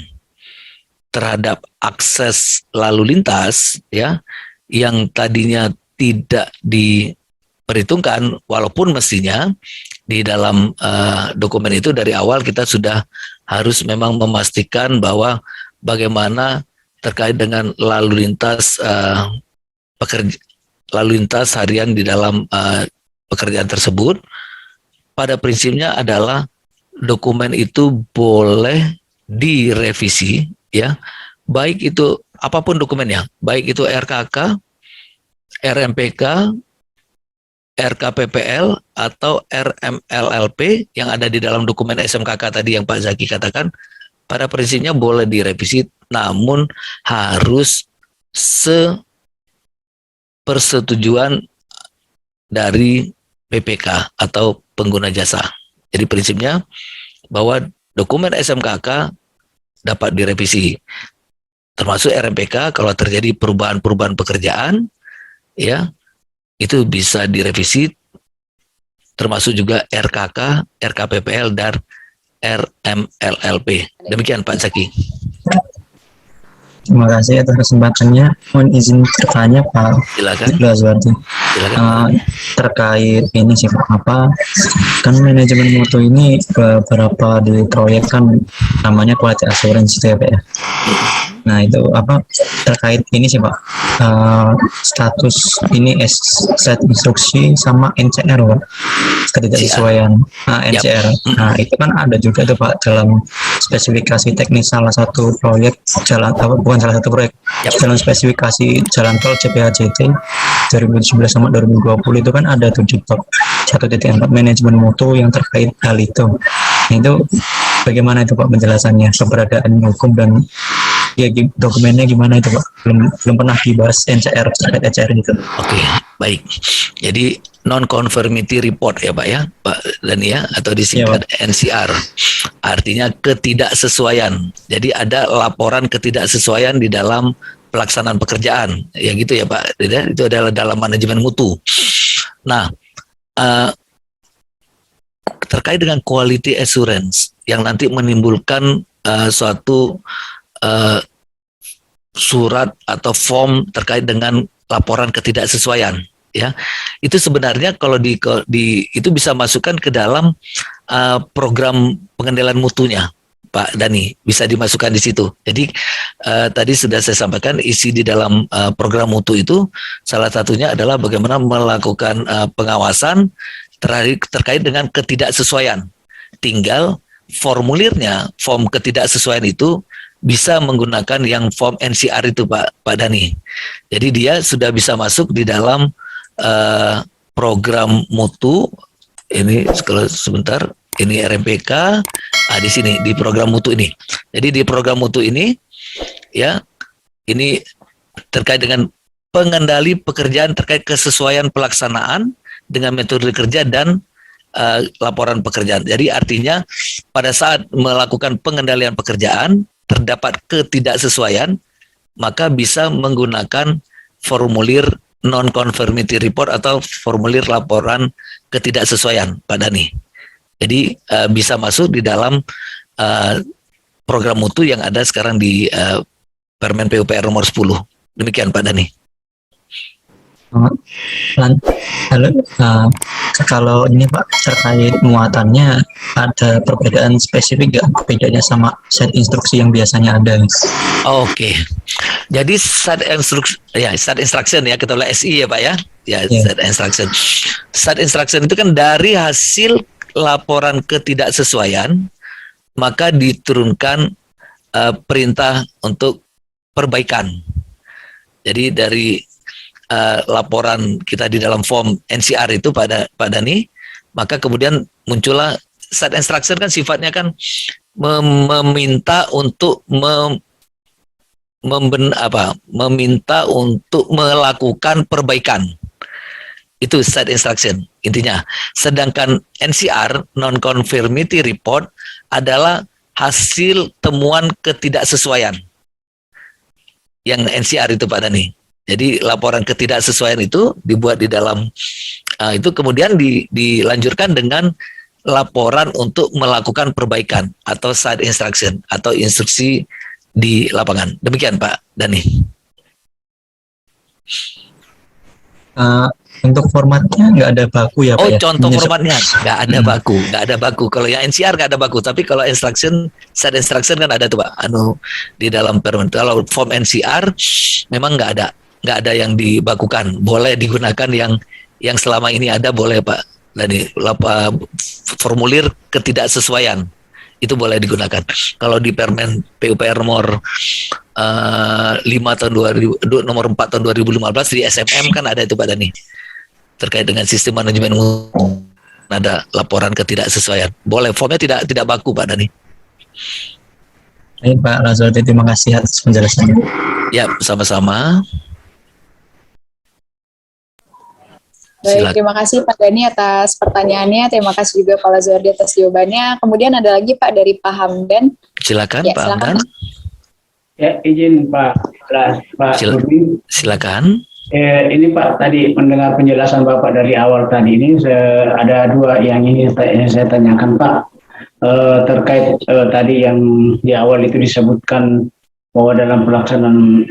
terhadap akses lalu lintas ya yang tadinya tidak diperhitungkan, walaupun mestinya di dalam dokumen itu dari awal kita sudah harus memang memastikan bahwa bagaimana terkait dengan lalu lintas lalu lintas harian di dalam pekerjaan tersebut. Pada prinsipnya adalah dokumen itu boleh direvisi ya, baik itu apapun dokumennya, baik itu RKK, RMPK, RKPPL, atau RMLLP yang ada di dalam dokumen SMKK tadi yang Pak Zaki katakan, pada prinsipnya boleh direvisi, namun harus sepersetujuan dari PPK atau pengguna jasa. Jadi prinsipnya bahwa dokumen SMKK dapat direvisi, termasuk RMPK kalau terjadi perubahan-perubahan pekerjaan, ya itu bisa direvisi, termasuk juga RKK, RKPPL, dan RMLLP. Demikian Pak Zaki. Terima kasih atas kesempatannya. Mohon izin bertanya Pak Silakan. Lazwardi. Terkait ini sih apa kan manajemen mutu ini beberapa di proyek kan namanya quality assurance gitu ya Pak ya. Nah itu apa terkait ini sih Pak status ini set instruksi sama NCR Pak ketidaksesuaian NCR. Nah itu kan ada juga tuh Pak dalam spesifikasi teknis salah satu proyek jalan bukan salah satu proyek dalam spesifikasi jalan tol CPHJT 2017 sama 2020 itu kan ada tuh di bab 1.4 manajemen mutu yang terkait hal itu. Nah, itu bagaimana itu Pak penjelasannya keberadaan hukum dan ya dokumennya gimana itu Pak? Belum pernah dibahas NCR terkait NCR itu. Oke, baik. Jadi non-conformity report ya Pak ya, Pak Dani ya, atau disingkat NCR. Artinya ketidaksesuaian. Jadi ada laporan ketidaksesuaian di dalam pelaksanaan pekerjaan, ya gitu ya Pak. Itu adalah dalam manajemen mutu. Nah, terkait dengan quality assurance yang nanti menimbulkan suatu surat atau form terkait dengan laporan ketidaksesuaian, ya itu sebenarnya kalau itu bisa masukkan ke dalam program pengendalian mutunya Pak Dani, bisa dimasukkan di situ. Jadi tadi sudah saya sampaikan isi di dalam program mutu itu salah satunya adalah bagaimana melakukan pengawasan terkait dengan ketidaksesuaian. Tinggal formulirnya, form ketidaksesuaian itu bisa menggunakan yang form NCR itu Pak Dani. Jadi dia sudah bisa masuk di dalam program mutu. Ini kalau sebentar, ini RMPK. Di sini di program mutu ini. Jadi di program mutu ini, ya, ini terkait dengan pengendali pekerjaan terkait kesesuaian pelaksanaan dengan metode kerja dan laporan pekerjaan. Jadi artinya pada saat melakukan pengendalian pekerjaan terdapat ketidaksesuaian, maka bisa menggunakan formulir non-conformity report atau formulir laporan ketidaksesuaian Pak Dani. Jadi bisa masuk di dalam program mutu yang ada sekarang di Permen PUPR nomor 10. Demikian Pak Dani. Halo, kalau ini Pak terkait muatannya ada perbedaan spesifik nggak bedanya sama set instruksi yang biasanya ada? Oke, jadi set instruction ya kita oleh SI ya Pak ya, set instruction. Set instruction itu kan dari hasil laporan ketidaksesuaian maka diturunkan perintah untuk perbaikan. Jadi dari laporan kita di dalam form NCR itu Pak Dani, maka kemudian muncullah set instruction kan sifatnya kan meminta untuk meminta untuk melakukan perbaikan. Itu set instruction intinya. Sedangkan NCR non-conformity report adalah hasil temuan ketidaksesuaian. Yang NCR itu Pak Dani. Jadi laporan ketidaksesuaian itu dibuat di dalam itu kemudian dilanjutkan dengan laporan untuk melakukan perbaikan atau side instruction atau instruksi di lapangan. Demikian Pak Dani. Untuk formatnya nggak ada baku ya Pak? Oh, contoh formatnya nggak ada baku, nggak ada baku. Kalau yang NCR nggak ada baku, tapi kalau instruction, set instruction kan ada tuh Pak. Di dalam permen. Kalau form NCR memang nggak ada yang dibakukan. Boleh digunakan yang selama ini ada, boleh Pak. Dan formulir ketidaksesuaian itu boleh digunakan. Kalau di Permen PUPR nomor 5 tahun 2000, nomor 4 tahun 2015 di SMM kan ada itu Pak Dani. Terkait dengan sistem manajemen ada laporan ketidaksesuaian. Boleh, formnya tidak baku Pak Dani. Baik Pak Lazwardi, terima kasih atas penjelasannya. Ya, sama-sama. Baik, terima kasih Pak Dani atas pertanyaannya. Terima kasih juga Pak Lazwardi atas jawabannya. Kemudian ada lagi Pak dari Pak Hamdan. Silakan ya, Pak Hamdan. Ya, izin Pak Rudi. Silakan. Ini Pak, tadi mendengar penjelasan Bapak dari awal tadi ini ada dua yang ingin saya tanyakan Pak. terkait tadi yang di awal itu disebutkan bahwa dalam pelaksanaan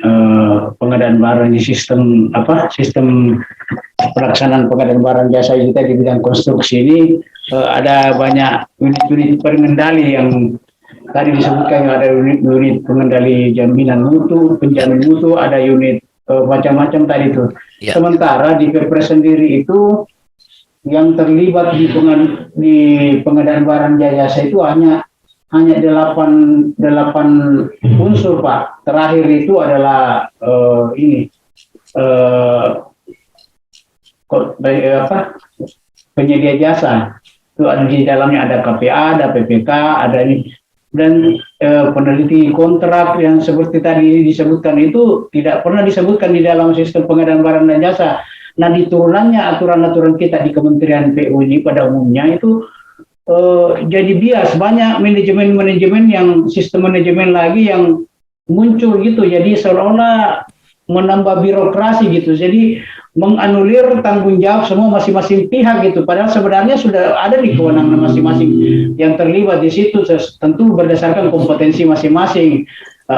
pengadaan barang di sistem pelaksanaan pengadaan barang jasa kita di bidang konstruksi ini ada banyak unit-unit pengendali yang tadi disebutkan, ada unit pengendali jaminan mutu, penjamin mutu, ada unit macam-macam tadi itu. Ya. Sementara di Perpres sendiri itu yang terlibat di pengadaan barang jasa itu hanya 8 unsur, Pak. Terakhir itu adalah penyedia jasa. Itu ada di dalamnya, ada KPA, ada PPK, ada ini, dan peneliti kontrak yang seperti tadi disebutkan itu tidak pernah disebutkan di dalam sistem pengadaan barang dan jasa. Nah, di turunannya aturan-aturan kita di Kementerian PU ini pada umumnya itu jadi bias, banyak manajemen yang sistem manajemen lagi yang muncul gitu, jadi seolah-olah menambah birokrasi gitu, jadi menganulir tanggung jawab semua masing-masing pihak gitu, padahal sebenarnya sudah ada di kewenangan masing-masing yang terlibat di situ, tentu berdasarkan kompetensi masing-masing.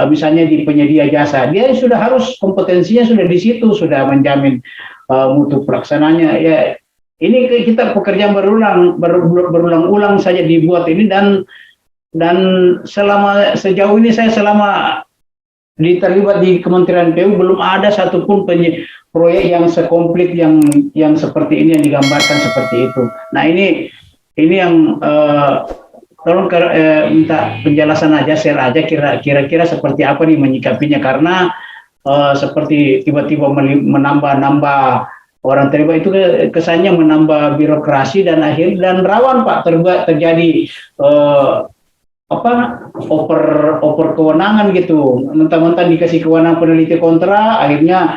Misalnya di penyedia jasa, dia sudah harus kompetensinya sudah di situ, sudah menjamin mutu pelaksananya. Ya, ini kita pekerjaan berulang-ulang saja dibuat ini, dan sejauh ini saya selama terlibat di Kementerian PU belum ada satupun proyek yang sekomplit yang seperti ini, yang digambarkan seperti itu. Nah, ini yang tolong minta penjelasan aja, share aja kira-kira seperti apa nih menyikapinya, karena seperti tiba-tiba menambah orang terlibat itu kesannya menambah birokrasi dan rawan, Pak, terjadi oper kewenangan gitu, mentang-mentang dikasih kewenangan peneliti kontra, akhirnya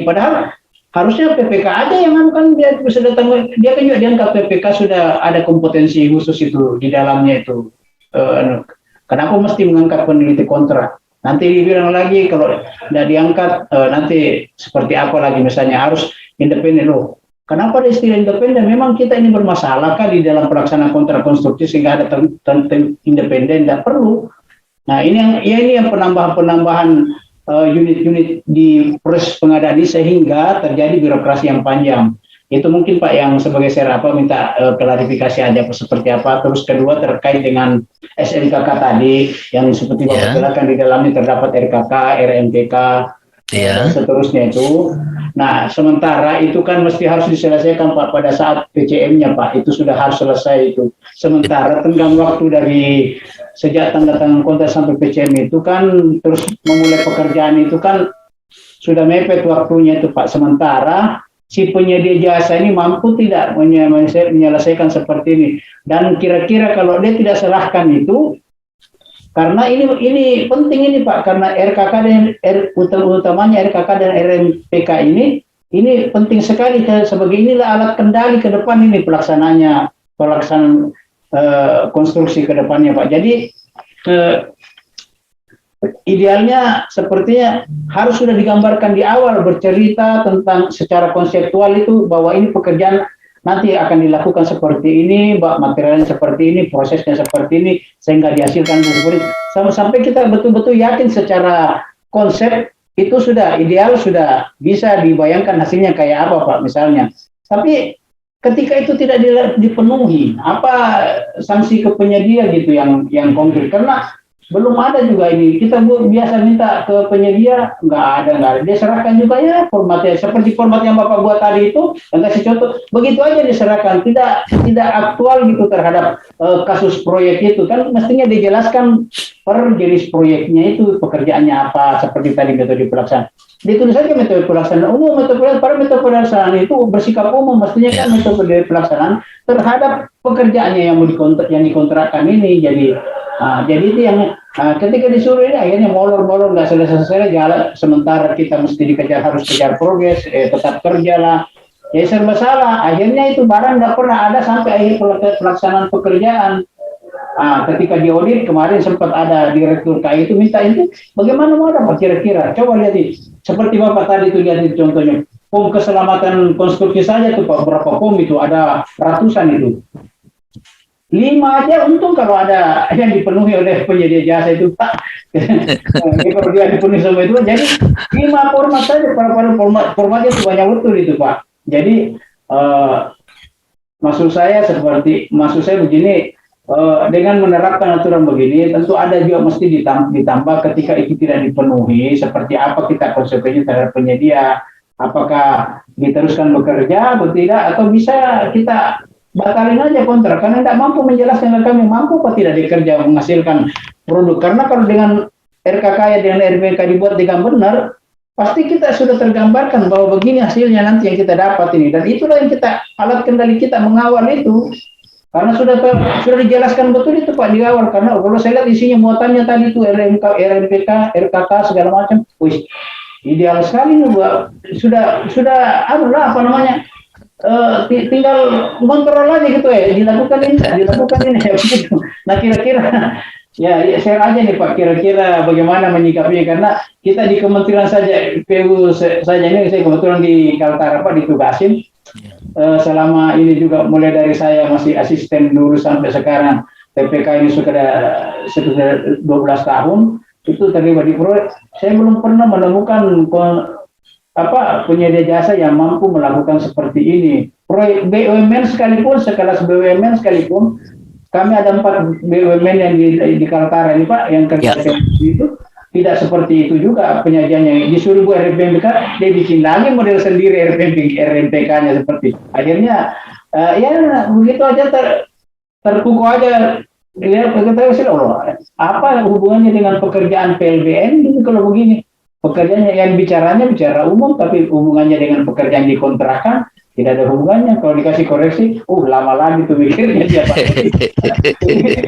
padahal harusnya PPK aja yang kan dia sudah dia kan juga dianggap PPK sudah ada kompetensi khusus itu di dalamnya itu. Kenapa mesti mengangkat peneliti kontra? Nanti dibilang lagi kalau tidak diangkat nanti seperti apa lagi, misalnya harus independen loh. Kenapa ada istilah independen? Memang kita ini bermasalah kan di dalam pelaksanaan kontrak konstruksi sehingga ada independen, tidak perlu. Nah, ini yang penambahan unit-unit di proses pengadaan ini sehingga terjadi birokrasi yang panjang. Itu mungkin, Pak, yang sebagai saya minta klarifikasi aja seperti apa. Terus kedua terkait dengan SNKK tadi yang seperti Bapak jelaskan di dalamnya terdapat RKK, RMPK, dan seterusnya itu. Nah, sementara itu kan mesti harus diselesaikan, Pak, pada saat PCM-nya, Pak, itu sudah harus selesai itu. Sementara tenggang waktu dari sejak tanda tangan kontrak sampai PCM itu kan terus memulai pekerjaan itu kan sudah mepet waktunya itu, Pak. Sementara si penyedia jasa ini mampu tidak menyelesaikan seperti ini. Dan kira-kira kalau dia tidak serahkan itu, karena ini penting ini, Pak, karena RKK dan utamanya RKK dan RMPK ini penting sekali sebagai inilah alat kendali ke depan ini pelaksanaan konstruksi ke depannya, Pak. Jadi idealnya sepertinya harus sudah digambarkan di awal, bercerita tentang secara konseptual itu bahwa ini pekerjaan nanti akan dilakukan seperti ini, materialnya seperti ini, prosesnya seperti ini, sehingga dihasilkan seperti ini. Sampai kita betul-betul yakin secara konsep itu sudah ideal, sudah bisa dibayangkan hasilnya kayak apa, Pak, misalnya. Tapi ketika itu tidak dipenuhi, apa sanksi ke penyedia gitu yang konkret? Karena belum ada juga ini. Kita biasa minta ke penyedia, nggak ada. Dia serahkan juga ya formatnya, seperti format yang Bapak buat tadi itu, yang kasih contoh, begitu aja diserahkan, tidak aktual gitu terhadap kasus proyek itu. Kan mestinya dijelaskan per jenis proyeknya itu, pekerjaannya apa, seperti tadi metode pelaksanaan. Ditulis saja metode pelaksanaan umum, metode pelaksanaan itu bersikap umum, mestinya kan metode pelaksanaan terhadap pekerjaannya yang dikontrakkan ini. Jadi itu yang ketika disuruh ini akhirnya molor nggak selesai jalan, sementara kita mesti harus kejar progres, tetap kerja lah, ya serba salah. Akhirnya itu barang nggak pernah ada sampai akhir pelaksanaan pekerjaan. Ketika diaudit kemarin sempat ada direktur KAI itu minta itu bagaimana mau dapat kira-kira, coba lihat ini seperti Bapak tadi itu lihat contohnya pom keselamatan konstruksi saja tuh, Pak, berapa pom itu ada ratusan itu. 5 aja untung kalau ada yang dipenuhi oleh penyedia jasa itu Pak. Jadi kalau dia dipenuhi semua itu, jadi 5 format saja, pada formatnya itu banyak betul itu Pak. Jadi maksud saya begini, dengan menerapkan aturan begini, tentu ada juga mesti ditambah ketika itu tidak dipenuhi, seperti apa kita konsekuensi terhadap penyedia, apakah diteruskan bekerja atau tidak, atau bisa kita batalin aja kontrak karena tidak mampu menjelaskan ke kami mampu atau tidak dikerja menghasilkan produk. Karena kalau dengan RKK dengan RPK dibuat dengan benar, pasti kita sudah tergambarkan bahwa begini hasilnya nanti yang kita dapat ini, dan itulah yang kita alat kendali kita mengawal itu. Karena sudah dijelaskan betul itu Pak di awal. Karena kalau saya lihat isinya muatannya tadi itu RMK, RMPK, RKK segala macam, wih ideal sekali nih Pak. Sudah apa namanya? Tinggal kontrol aja gitu ya, dilakukan ini ya begitu. Nah kira-kira ya share aja nih Pak, kira-kira bagaimana menyikapinya, karena kita di kementerian saja PU saja ini, saya kebetulan di Kaltara Pak ditugasin selama ini juga, mulai dari saya masih asisten dulu sampai sekarang PPK ini sudah 12 tahun itu terlibat di proyek. Saya belum pernah menemukan penyedia jasa yang mampu melakukan seperti ini. Proyek BUMN sekalipun, sekelas BUMN sekalipun, kami ada 4 BUMN yang di Kaltara ini Pak, yang kerja itu tidak seperti itu juga penyajiannya. Disuruh buat RPMK, dia bikin lagi model sendiri RMPK-nya seperti. Akhirnya ya begitu aja terkuku aja. Lihat apa hubungannya dengan pekerjaan PLBN ini kalau begini? Pekerjaannya yang bicara umum, tapi hubungannya dengan pekerjaan dikontrakan tidak ada hubungannya. Kalau dikasih koreksi, lama lagi tuh mikirnya siapa.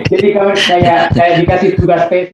Jadi kalau saya dikasih tugas tes